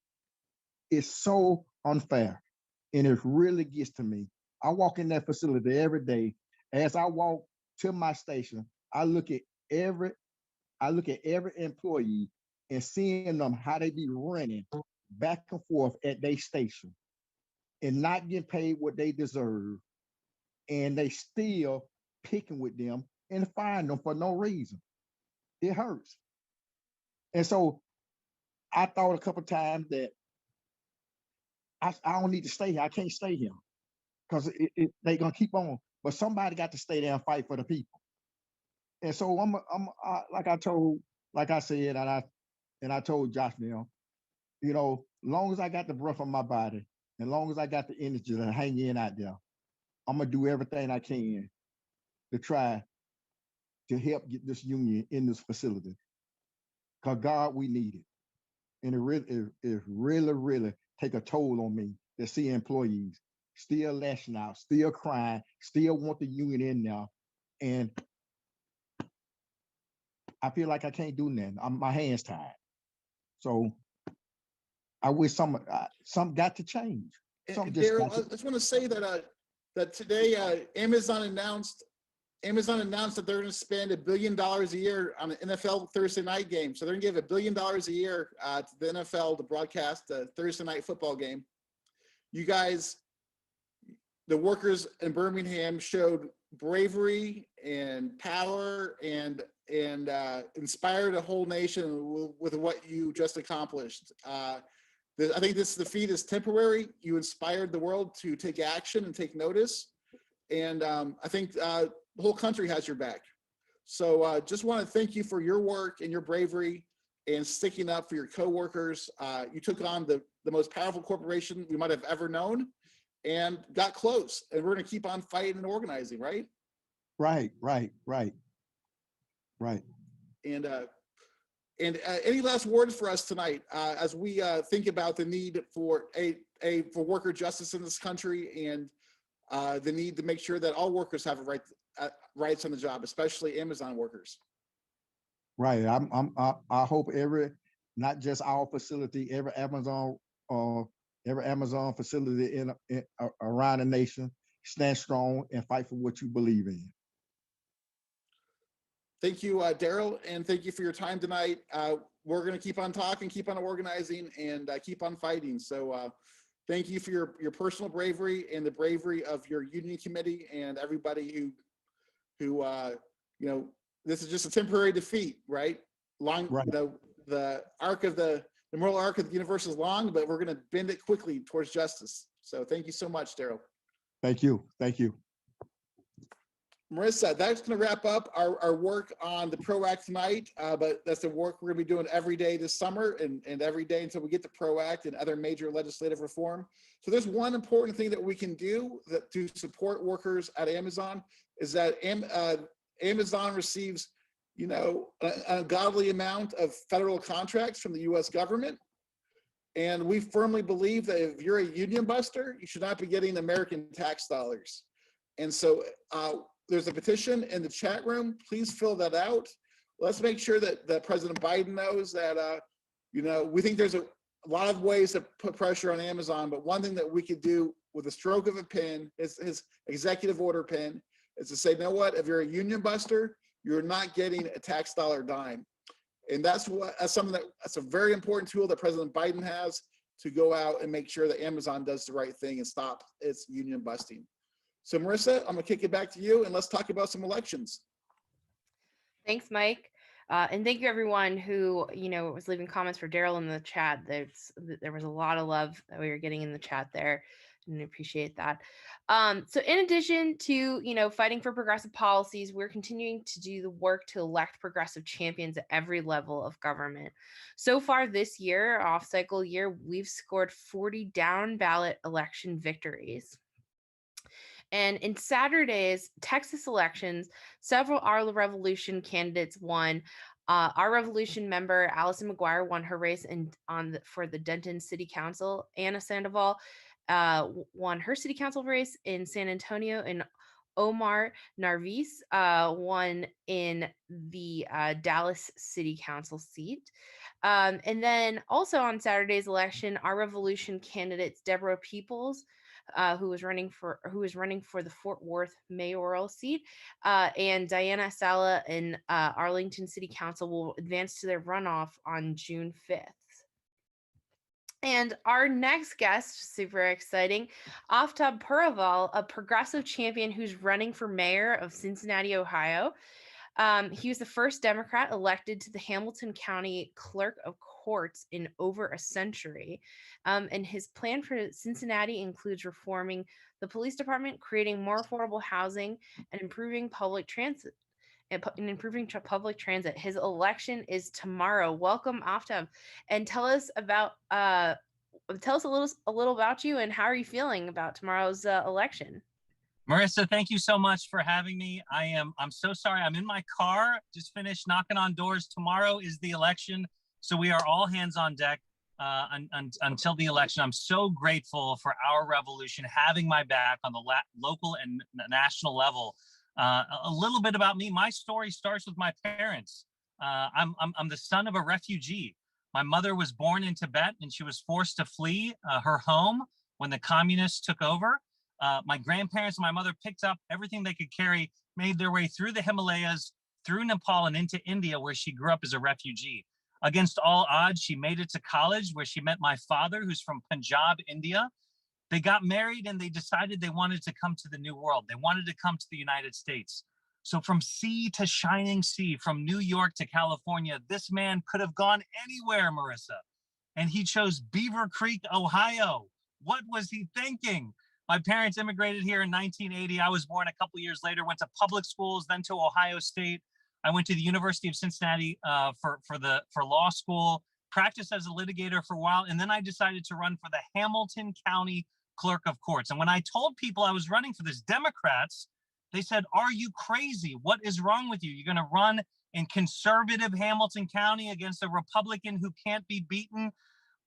It's so unfair. And it really gets to me. I walk in that facility every day. As I walk to my station, I look at every employee and seeing them how they be running back and forth at their station and not getting paid what they deserve, and they still picking with them and firing them for no reason. It hurts. And so I thought a couple times that I don't need to stay here. I can't stay here because they gonna keep on. But somebody got to stay there and fight for the people. And so like I said, and I told Josh now, long as I got the breath on my body, and long as I got the energy to hang in out there, I'm gonna do everything I can to try to help get this union in this facility. Cause God, we need it. And it really take a toll on me to see employees still lashing out, still crying, still want the union in there. And I feel like I can't do nothing. My hands tied. So I wish some got to change. And Daryl, I just want to say that that today Amazon announced that they're going to spend $1 billion a year on an NFL Thursday night game. So they're going to give $1 billion a year to the NFL to broadcast the Thursday night football game. You guys, the workers in Birmingham, showed bravery and power and inspired a whole nation with what you just accomplished. I think this defeat is temporary. You inspired the world to take action and take notice. And I think the whole country has your back. So just want to thank you for your work and your bravery and sticking up for your coworkers. You took on the most powerful corporation we might have ever known and got close. And we're going to keep on fighting and organizing, right? Right. And any last words for us tonight as we think about the need for for worker justice in this country and the need to make sure that all workers have rights on the job, especially Amazon workers. Right. I hope not just our facility, every Amazon facility around the nation. Stand strong and fight for what you believe in. Thank you, Daryl, and thank you for your time tonight. We're going to keep on talking, keep on organizing, and keep on fighting. So thank you for your personal bravery and the bravery of your union committee and everybody who this is just a temporary defeat, right? Right. The arc of the moral arc of the universe is long, but we're going to bend it quickly towards justice. So thank you so much, Daryl. Thank you. Thank you. Marissa, that's going to wrap up our work on the PRO Act tonight, but that's the work we're going to be doing every day this summer and every day until we get the PRO Act and other major legislative reform. So there's one important thing that we can do to support workers at Amazon is that Amazon receives, an ungodly amount of federal contracts from the U.S. government. And we firmly believe that if you're a union buster, you should not be getting American tax dollars. And so there's a petition in the chat room. Please fill that out. Let's make sure that President Biden knows that, we think there's a lot of ways to put pressure on Amazon, but one thing that we could do with a stroke of a pen, his executive order pen, is to say, you know what, if you're a union buster, you're not getting a tax dollar dime. And that's a very important tool that President Biden has to go out and make sure that Amazon does the right thing and stop its union busting. So Marissa, I'm gonna kick it back to you and let's talk about some elections. Thanks, Mike. And thank you everyone who, was leaving comments for Daryl in the chat. There was a lot of love that we were getting in the chat there, and I appreciate that. So in addition to, fighting for progressive policies, we're continuing to do the work to elect progressive champions at every level of government. So far this year, off-cycle year, we've scored 40 down ballot election victories. And in Saturday's Texas elections, several Our Revolution candidates won. Our Revolution member Allison McGuire won her race for the Denton City Council. Anna Sandoval won her city council race in San Antonio, and Omar Narvis won in the Dallas City Council seat. And then also on Saturday's election, Our Revolution candidates Deborah Peoples, who was running for the Fort Worth mayoral seat, and Diana Sala in Arlington City Council will advance to their runoff on June 5th. And our next guest, super exciting, Aftab Puraval, a progressive champion who's running for mayor of Cincinnati, Ohio. He was the first Democrat elected to the Hamilton County Clerk of Courts in over a century. And his plan for Cincinnati includes reforming the police department, creating more affordable housing, and improving public transit. His election is tomorrow. Welcome, Aftab, and tell us a little about you and how are you feeling about tomorrow's election? Marissa, thank you so much for having me. I'm so sorry. I'm in my car, just finished knocking on doors. Tomorrow is the election, so we are all hands on deck until the election. I'm so grateful for Our Revolution having my back on the local and national level. A little bit about me. My story starts with my parents. I'm the son of a refugee. My mother was born in Tibet and she was forced to flee her home when the communists took over. My grandparents and my mother picked up everything they could carry, made their way through the Himalayas, through Nepal and into India, where she grew up as a refugee. Against all odds, she made it to college, where she met my father, who's from Punjab, India. They got married and they decided they wanted to come to the New World. They wanted to come to the United States. So from sea to shining sea, from New York to California, this man could have gone anywhere, Marissa. And he chose Beaver Creek, Ohio. What was he thinking? My parents immigrated here in 1980. I was born a couple years later, went to public schools, then to Ohio State. I went to the University of Cincinnati for law school, practiced as a litigator for a while, and then I decided to run for the Hamilton County Clerk of Courts. And when I told people I was running for this, Democrats, they said, "Are you crazy? What is wrong with you? You're going to run in conservative Hamilton County against a Republican who can't be beaten?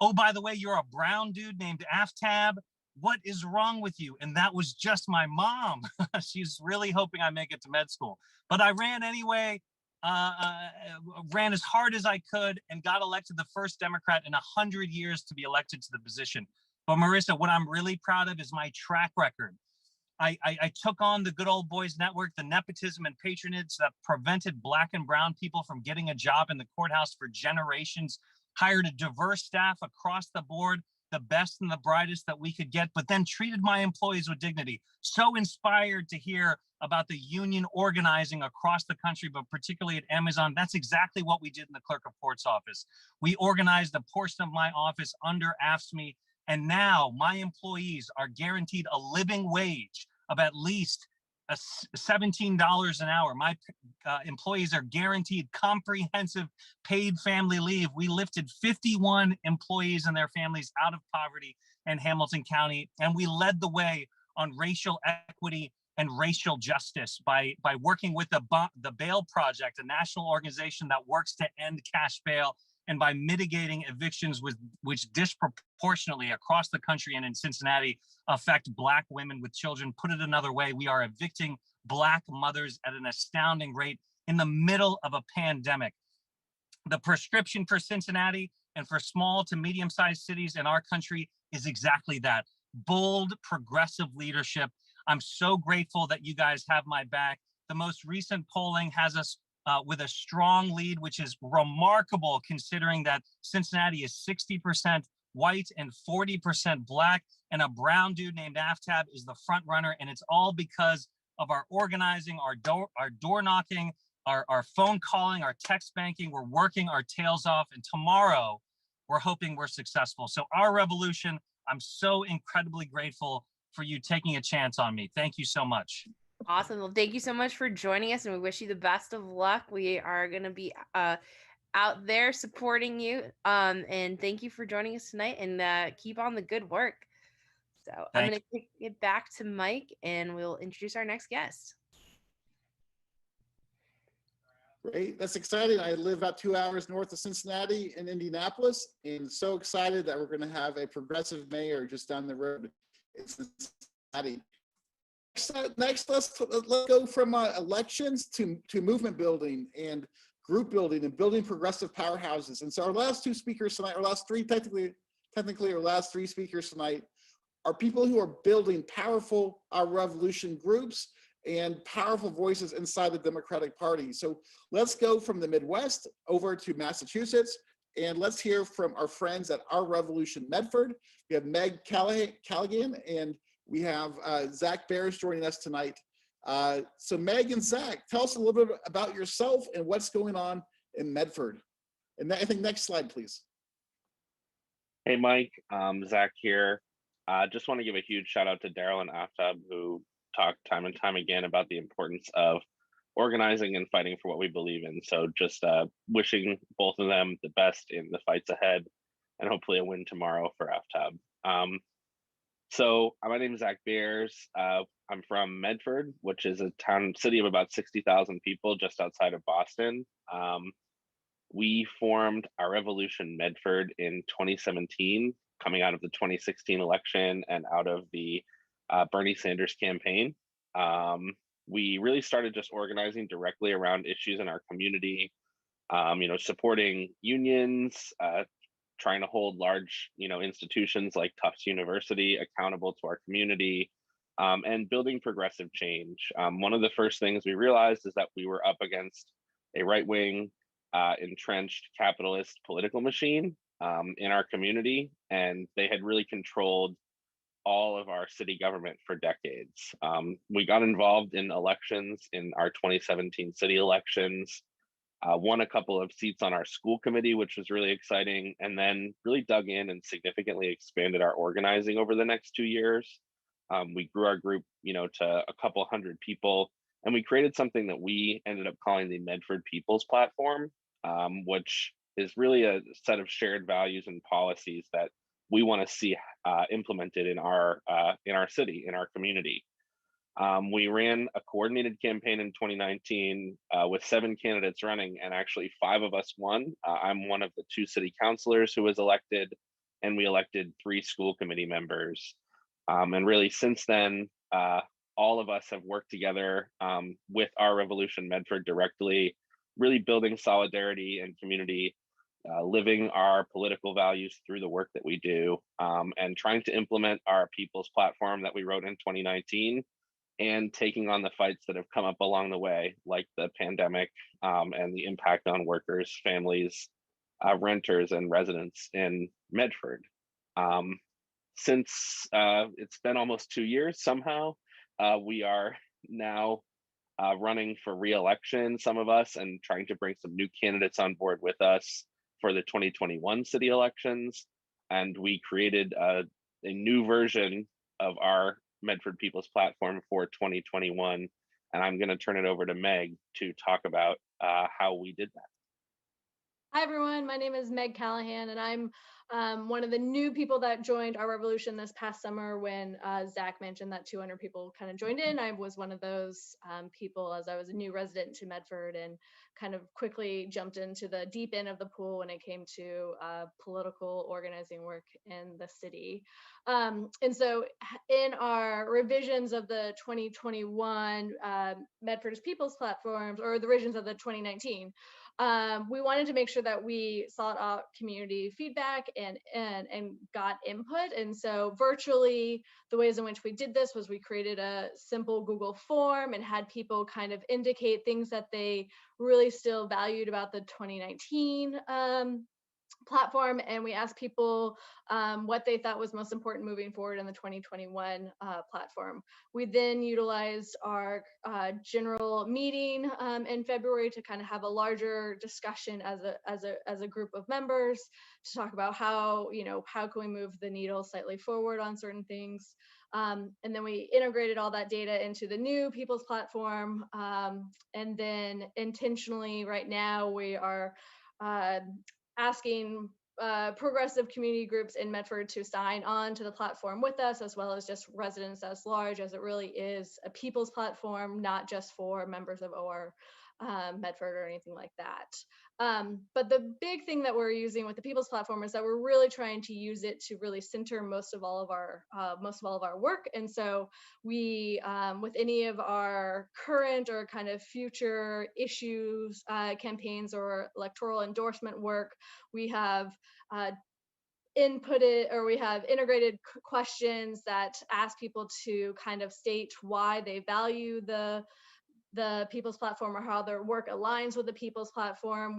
Oh, by the way, you're a brown dude named Aftab. What is wrong with you?" And that was just my mom. She's really hoping I make it to med school. But I ran anyway. ran as hard as I could and got elected the first Democrat in 100 years to be elected to the position. But Marissa, what I'm really proud of is my track record. I took on the good old boys network, the nepotism and patronage that prevented Black and brown people from getting a job in the courthouse for generations, hired a diverse staff across the board, the best and the brightest that we could get, but then treated my employees with dignity. So inspired to hear about the union organizing across the country, but particularly at Amazon. That's exactly what we did in the clerk of court's office. We organized a portion of my office under AFSCME, and now my employees are guaranteed a living wage of at least $17 an hour. My employees are guaranteed comprehensive paid family leave. We lifted 51 employees and their families out of poverty in Hamilton County, and we led the way on racial equity and racial justice by working with the Bail Project, a national organization that works to end cash bail, and by mitigating evictions which disproportionately across the country and in Cincinnati affect Black women with children. Put it another way, we are evicting Black mothers at an astounding rate in the middle of a pandemic. The prescription for Cincinnati and for small to medium-sized cities in our country is exactly that: bold, progressive leadership. I'm so grateful that you guys have my back. The most recent polling has us with a strong lead, which is remarkable considering that Cincinnati is 60% white and 40% Black, and a brown dude named Aftab is the front runner. And it's all because of our organizing, our door knocking, our phone calling, our text banking. We're working our tails off, and tomorrow we're hoping we're successful. So our revolution, I'm so incredibly grateful for you taking a chance on me. Thank you so much. Awesome. Well, thank you so much for joining us, and we wish you the best of luck. We are going to be out there supporting you. And thank you for joining us tonight, and keep on the good work. So I'm going to kick it back to Mike, and we'll introduce our next guest. Great, that's exciting. I live about 2 hours north of Cincinnati in Indianapolis, and so excited that we're going to have a progressive mayor just down the road in Cincinnati. Next, let's go from elections to movement building and group building and building progressive powerhouses. And so our last two speakers tonight, our last three, technically our last three speakers tonight, are people who are building powerful revolution groups and powerful voices inside the Democratic Party. So let's go from the Midwest over to Massachusetts, and let's hear from our friends at Our Revolution Medford. We have Meg Callaghan, and we have Zach Bears joining us tonight. So Meg and Zach, tell us a little bit about yourself and what's going on in Medford. And I think next slide, please. Hey, Mike, Zach here. Just want to give a huge shout out to Daryl and Aftab, who talk time and time again about the importance of organizing and fighting for what we believe in. So just wishing both of them the best in the fights ahead, and hopefully a win tomorrow for Aftab. So my name is Zach Beers. I'm from Medford, which is a city of about 60,000 people just outside of Boston. We formed Our Revolution Medford in 2017, coming out of the 2016 election and out of the Bernie Sanders campaign. We really started just organizing directly around issues in our community, supporting unions, trying to hold large, institutions like Tufts University accountable to our community, and building progressive change. One of the first things we realized is that we were up against a right-wing, entrenched capitalist political machine in our community, and they had really controlled all of our city government for decades. We got involved in elections in our 2017 city elections, won a couple of seats on our school committee, which was really exciting, and then really dug in and significantly expanded our organizing over the next 2 years. We grew our group, to a couple hundred people, and we created something that we ended up calling the Medford People's Platform, which is really a set of shared values and policies that we want to see implemented in our city, in our community. We ran a coordinated campaign in 2019 with 7 candidates running, and actually 5 of us won. I'm one of the 2 city councilors who was elected, and we elected 3 school committee members. And really since then, all of us have worked together with Our Revolution Medford directly really building solidarity and community, living our political values through the work that we do, and trying to implement our people's platform that we wrote in 2019, and taking on the fights that have come up along the way, like the pandemic, and the impact on workers, families, renters, and residents in Medford. Since it's been almost 2 years somehow, we are now running for re-election, some of us, and trying to bring some new candidates on board with us for the 2021 city elections. And we created a new version of our Medford People's Platform for 2021. And I'm going to turn it over to Meg to talk about how we did that. Hi, everyone. My name is Meg Callahan, and I'm one of the new people that joined our revolution this past summer when Zach mentioned that 200 people kind of joined in. I was one of those people, as I was a new resident to Medford, and kind of quickly jumped into the deep end of the pool when it came to political organizing work in the city. And so in our revisions of the 2021 Medford's People's Platforms, or the revisions of the 2019, we wanted to make sure that we sought out community feedback and got input. And so virtually, the ways in which we did this was we created a simple Google form and had people kind of indicate things that they really still valued about the 2019 platform, and we asked people what they thought was most important moving forward in the 2021 platform. We then utilized our general meeting in February to kind of have a larger discussion as a group of members to talk about how can we move the needle slightly forward on certain things. And then we integrated all that data into the new People's Platform. And then intentionally right now we are asking progressive community groups in Medford to sign on to the platform with us, as well as just residents as large, as it really is a people's platform, not just for members of OR Medford or anything like that. But the big thing that we're using with the People's Platform is that we're really trying to use it to really center most of all of our work. And so we, with any of our current or kind of future issues, campaigns, or electoral endorsement work, we have inputted, or we have integrated questions that ask people to kind of state why they value the People's Platform or how their work aligns with the People's Platform.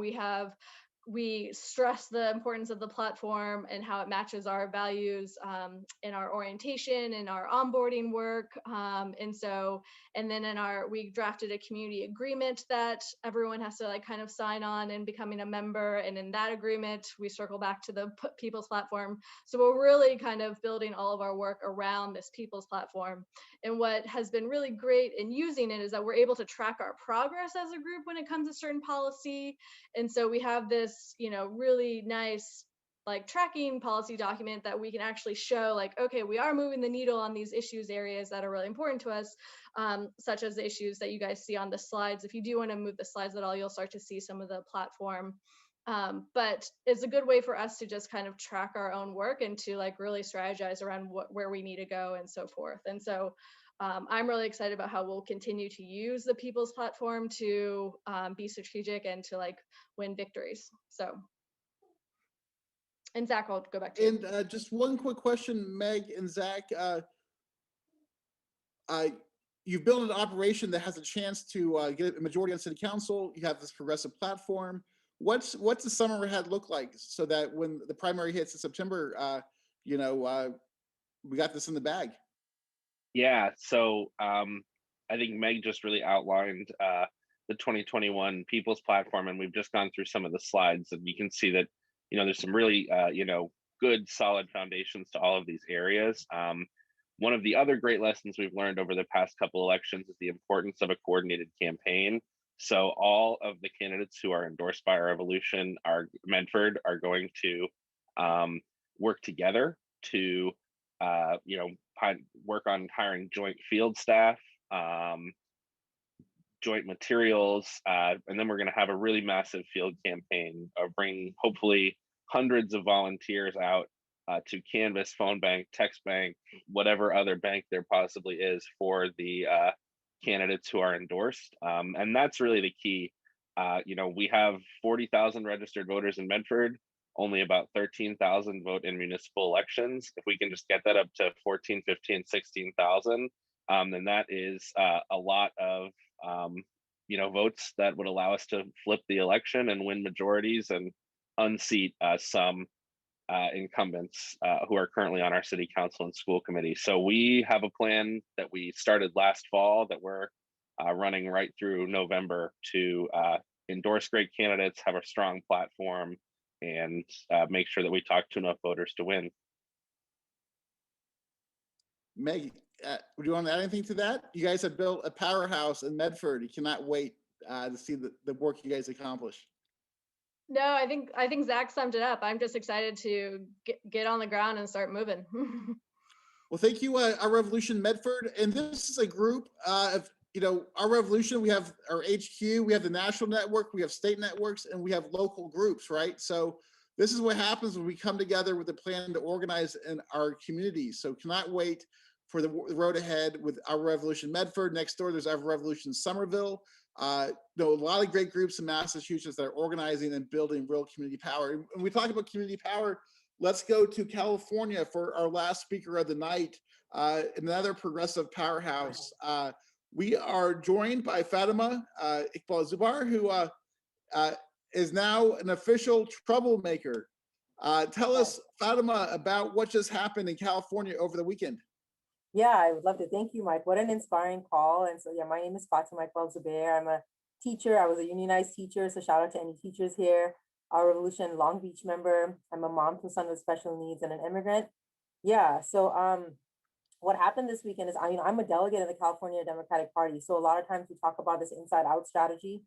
We stress the importance of the platform and how it matches our values in our orientation and our onboarding work. And then we drafted a community agreement that everyone has to kind of sign on and becoming a member. And in that agreement, we circle back to the People's Platform. So we're really kind of building all of our work around this People's Platform. And what has been really great in using it is that we're able to track our progress as a group when it comes to certain policy. And so we have this, really nice tracking policy document that we can actually show okay, we are moving the needle on these issues areas that are really important to us, such as the issues that you guys see on the slides. If you do want to move the slides at all, you'll start to see some of the platform. But it's a good way for us to just kind of track our own work and to really strategize around where we need to go and so forth. And so I'm really excited about how we'll continue to use the People's Platform to be strategic and to win victories. So, and Zach, I'll go back to you. And just one quick question, Meg and Zach. You've built an operation that has a chance to get a majority on city council. You have this progressive platform. What's the summer ahead look like so that when the primary hits in September, we got this in the bag? Yeah, so I think Meg just really outlined the 2021 People's Platform, and we've just gone through some of the slides, and you can see that there's some really good solid foundations to all of these areas. One of the other great lessons we've learned over the past couple elections is the importance of a coordinated campaign. So all of the candidates who are endorsed by our revolution, our Medford, are going to work together to work on hiring joint field staff, joint materials, and then we're going to have a really massive field campaign of bringing hopefully hundreds of volunteers out to canvass, phone bank, text bank, whatever other bank there possibly is for the candidates who are endorsed. And that's really the key. We have 40,000 registered voters in Medford, only about 13,000 vote in municipal elections. If we can just get that up to 14, 15, 16,000, then that is a lot of votes that would allow us to flip the election and win majorities and unseat some incumbents who are currently on our city council and school committee. So we have a plan that we started last fall that we're running right through November to endorse great candidates, have a strong platform, and make sure that we talk to enough voters to win. Meg, do you want to add anything to that? You guys have built a powerhouse in Medford. You cannot wait to see the work you guys accomplish. No, I think Zach summed it up. I'm just excited to get on the ground and start moving. Well, thank you, Our Revolution Medford. And this is a group of, Our Revolution, we have our HQ, we have the national network, we have state networks, and we have local groups, right? So this is what happens when we come together with a plan to organize in our communities. So cannot wait for the road ahead with Our Revolution Medford. Next door, there's Our Revolution Somerville. A lot of great groups in Massachusetts that are organizing and building real community power. And when we talk about community power, let's go to California for our last speaker of the night, another progressive powerhouse. We are joined by Fatima Iqbal Zubar, who is now an official troublemaker. Tell us, Fatima, about what just happened in California over the weekend. Yeah, I would love to. Thank you, Mike. What an inspiring call. And so, yeah, my name is Fatima Iqbal Zubair. I'm a teacher. I was a unionized teacher. So shout out to any teachers here. Our Revolution Long Beach member. I'm a mom to a son with special needs and an immigrant. Yeah. So what happened this weekend is, I'm a delegate in the California Democratic Party. So a lot of times we talk about this inside out strategy.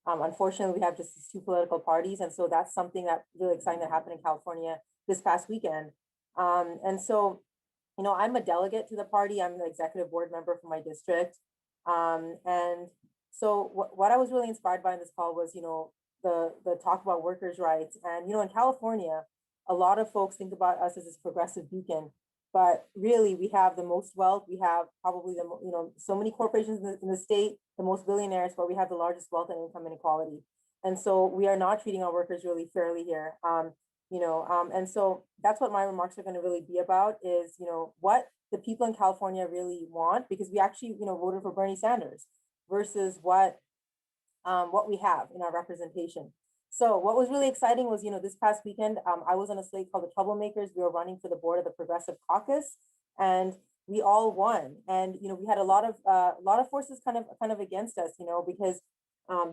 Unfortunately, we have just these two political parties. And so that's something that really exciting that happened in California this past weekend. And so, I'm a delegate to the party. I'm the executive board member for my district. And so what I was really inspired by in this call was, the talk about workers' rights. And, in California, a lot of folks think about us as this progressive beacon, but really we have the most wealth. We have probably so many corporations in the state, the most billionaires, but we have the largest wealth and income inequality. And so we are not treating our workers really fairly here. And so that's what my remarks are going to really be about is, what the people in California really want, because we actually, voted for Bernie Sanders versus what we have in our representation. So what was really exciting was, this past weekend, I was on a slate called the Troublemakers. We were running for the board of the Progressive Caucus, and we all won. And, we had a lot of forces kind of against us, because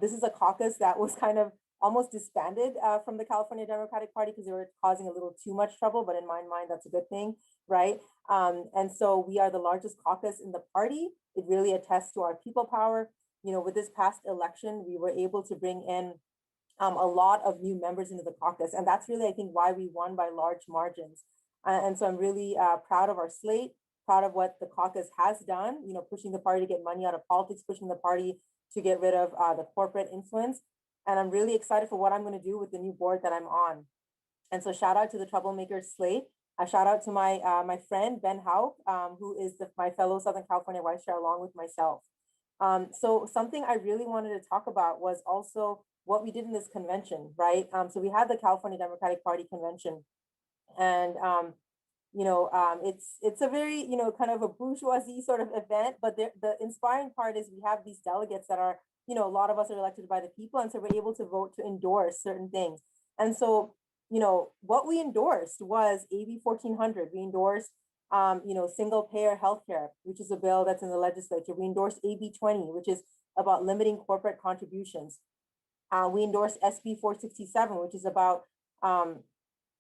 this is a caucus that was kind of almost disbanded from the California Democratic Party because they were causing a little too much trouble, but in my mind, that's a good thing, right? And so we are the largest caucus in the party. It really attests to our people power. With this past election, we were able to bring in a lot of new members into the caucus. And that's really, I think, why we won by large margins. And so I'm really proud of our slate, proud of what the caucus has done, pushing the party to get money out of politics, pushing the party to get rid of the corporate influence. And I'm really excited for what I'm going to do with the new board that I'm on. And so shout out to the Troublemakers slate. A shout out to my friend, Ben Houck, who is my fellow Southern California Vice Chair along with myself. So something I really wanted to talk about was also what we did in this convention, right? So we had the California Democratic Party convention, and it's a very kind of a bourgeoisie sort of event. But the inspiring part is we have these delegates that are a lot of us are elected by the people, and so we're able to vote to endorse certain things. And so what we endorsed was AB 1400. We endorsed single payer healthcare, which is a bill that's in the legislature. We endorsed AB 20, which is about limiting corporate contributions. We endorsed SB 467, which is about,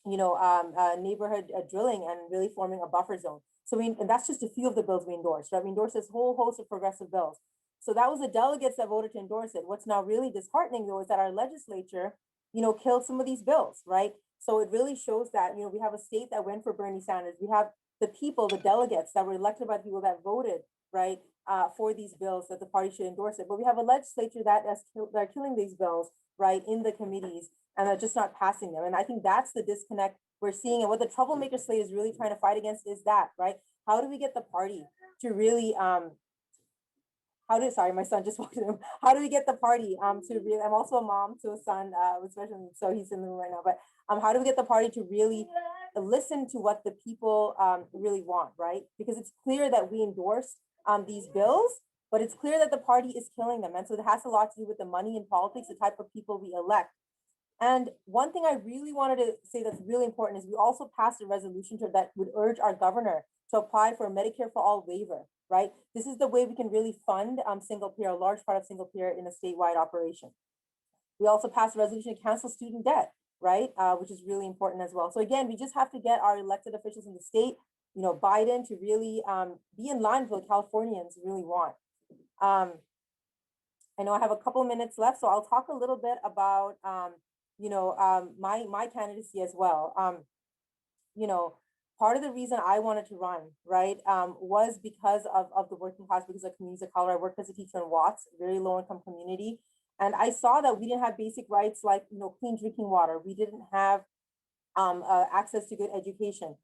neighborhood drilling and really forming a buffer zone. So and that's just a few of the bills we endorsed, right? We endorsed this whole host of progressive bills. So that was the delegates that voted to endorse it. What's now really disheartening, though, is that our legislature, killed some of these bills, right? So it really shows that, we have a state that went for Bernie Sanders. We have the people, the delegates that were elected by the people that voted, right, for these bills that the party should endorse it. But we have a legislature that are killing these bills, right, in the committees, and are just not passing them. And I think that's the disconnect we're seeing. And what the Troublemaker slate is really trying to fight against is that, right? How do we get the party to really sorry, my son just walked in the room. How do we get the party to really, I'm also a mom to a son with special needs, so he's in the room right now, but how do we get the party to really listen to what the people really want, right? Because it's clear that we endorse these bills, but it's clear that the party is killing them. And so it has a lot to do with the money in politics, the type of people we elect. And one thing I really wanted to say that's really important is we also passed a resolution that would urge our governor to apply for a Medicare for All waiver, right? This is the way we can really fund single payer, a large part of single payer in a statewide operation. We also passed a resolution to cancel student debt, right? Which is really important as well. So again, we just have to get our elected officials in the state, Biden to really be in line with what Californians really want. I know I have a couple of minutes left, so I'll talk a little bit about, my candidacy as well. Part of the reason I wanted to run, right, was because of the working class, because of communities of color. I worked as a teacher in Watts, very low income community. And I saw that we didn't have basic rights like, clean drinking water. We didn't have access to good education.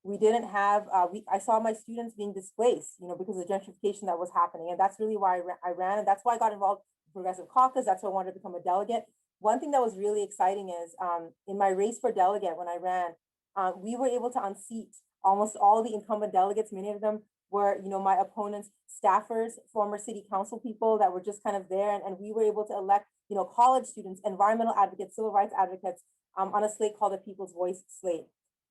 We didn't have, I saw my students being displaced, because of the gentrification that was happening. And that's really why I ran. And that's why I got involved in Progressive Caucus. That's why I wanted to become a delegate. One thing that was really exciting is in my race for delegate, when I ran, we were able to unseat almost all the incumbent delegates. Many of them were, my opponents, staffers, former city council people that were just kind of there. And we were able to elect, college students, environmental advocates, civil rights advocates on a slate called the People's Voice slate.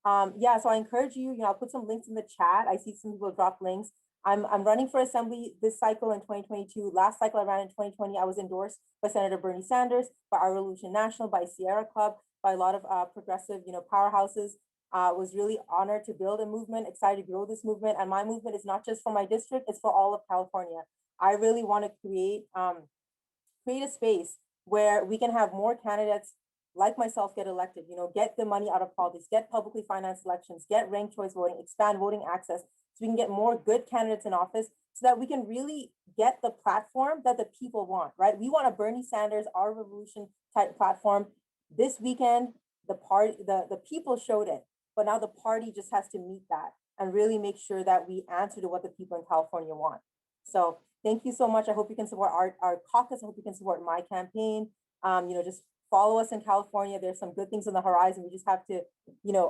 So I encourage you, I'll put some links in the chat. I see some people drop links. I'm running for assembly this cycle in 2022. Last cycle I ran in 2020. I was endorsed by Senator Bernie Sanders, by Our Revolution National, by Sierra Club, by a lot of progressive, powerhouses. Was really honored to build a movement, excited to grow this movement. And my movement is not just for my district, it's for all of California. I really want to create a space where we can have more candidates like myself get elected, get the money out of politics, get publicly financed elections, get ranked choice voting, expand voting access, so we can get more good candidates in office so that we can really get the platform that the people want, right? We want a Bernie Sanders, Our Revolution type platform. This weekend, the people showed it, but now the party just has to meet that and really make sure that we answer to what the people in California want. So thank you so much. I hope you can support our caucus. I hope you can support my campaign. Just follow us in California. There's some good things on the horizon. We just have to,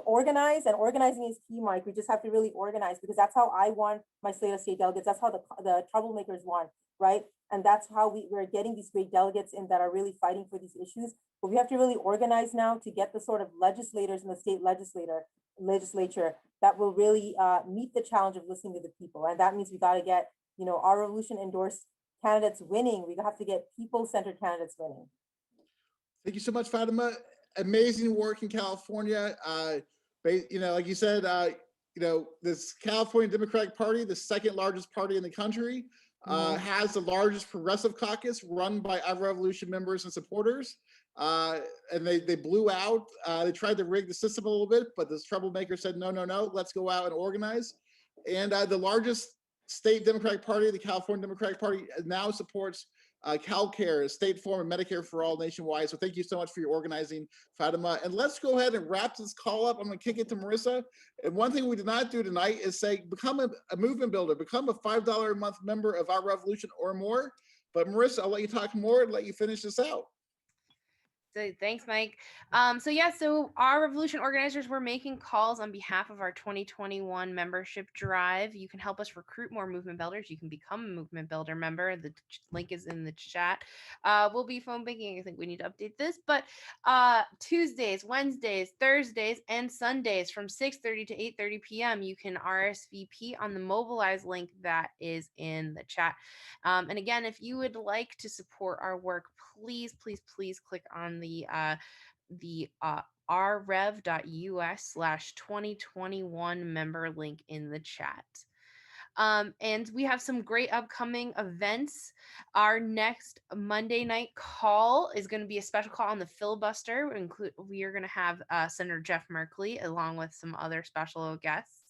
organize, and organizing is key, Mike. We just have to really organize, because that's how I won my slate of state delegates. That's how the troublemakers won, right? And that's how we're getting these great delegates in that are really fighting for these issues. But we have to really organize now to get the sort of legislators in the state legislature that will really meet the challenge of listening to the people. And that means we got to get, Our Revolution endorsed candidates winning. We have to get people-centered candidates winning. Thank you so much, Fatima. Amazing work in California. Like you said, this California Democratic Party, the second largest party in the country, has the largest progressive caucus run by Our Revolution members and supporters. And they blew out. They tried to rig the system a little bit, but this troublemaker said, no, let's go out and organize. And the largest state Democratic Party, the California Democratic Party, now supports CalCare, state form, and Medicare for all nationwide. So thank you so much for your organizing, Fatima. And let's go ahead and wrap this call up. I'm going to kick it to Marissa. And one thing we did not do tonight is say, become a movement builder, become a $5 a month member of Our Revolution or more. But Marissa, I'll let you talk more and let you finish this out. So thanks, Mike. So Our Revolution organizers were making calls on behalf of our 2021 membership drive. You can help us recruit more movement builders. You can become a movement builder member. The link is in the chat. We'll be phone banking. I think we need to update this, but Tuesdays, Wednesdays, Thursdays, and Sundays from 6:30 to 8:30 p.m. you can RSVP on the Mobilize link that is in the chat. And again, if you would like to support our work, please click on the rrev.us/2021 member link in the chat. And we have some great upcoming events. Our next Monday night call is going to be a special call on the filibuster. We are going to have Senator Jeff Merkley along with some other special guests.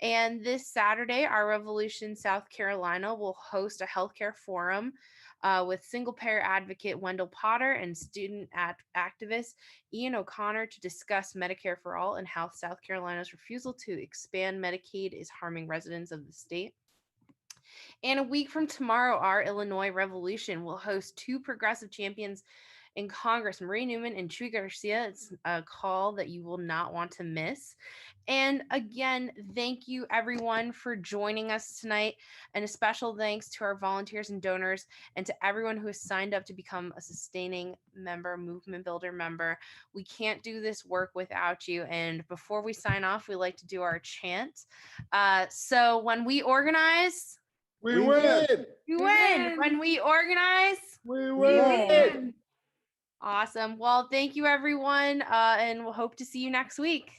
And this Saturday, Our Revolution South Carolina will host a healthcare forum with single-payer advocate Wendell Potter and student activist Ian O'Connor to discuss Medicare for All and how South Carolina's refusal to expand Medicaid is harming residents of the state. And a week from tomorrow, our Illinois Revolution will host 2 progressive champions in Congress, Marie Newman and Chuy Garcia. It's a call that you will not want to miss. And again, thank you everyone for joining us tonight. And a special thanks to our volunteers and donors and to everyone who has signed up to become a sustaining member, movement builder member. We can't do this work without you. And before we sign off, we like to do our chant. So when we organize, We win. we win. When we organize, We We win. win. awesome. Well, thank you everyone. And we'll hope to see you next week.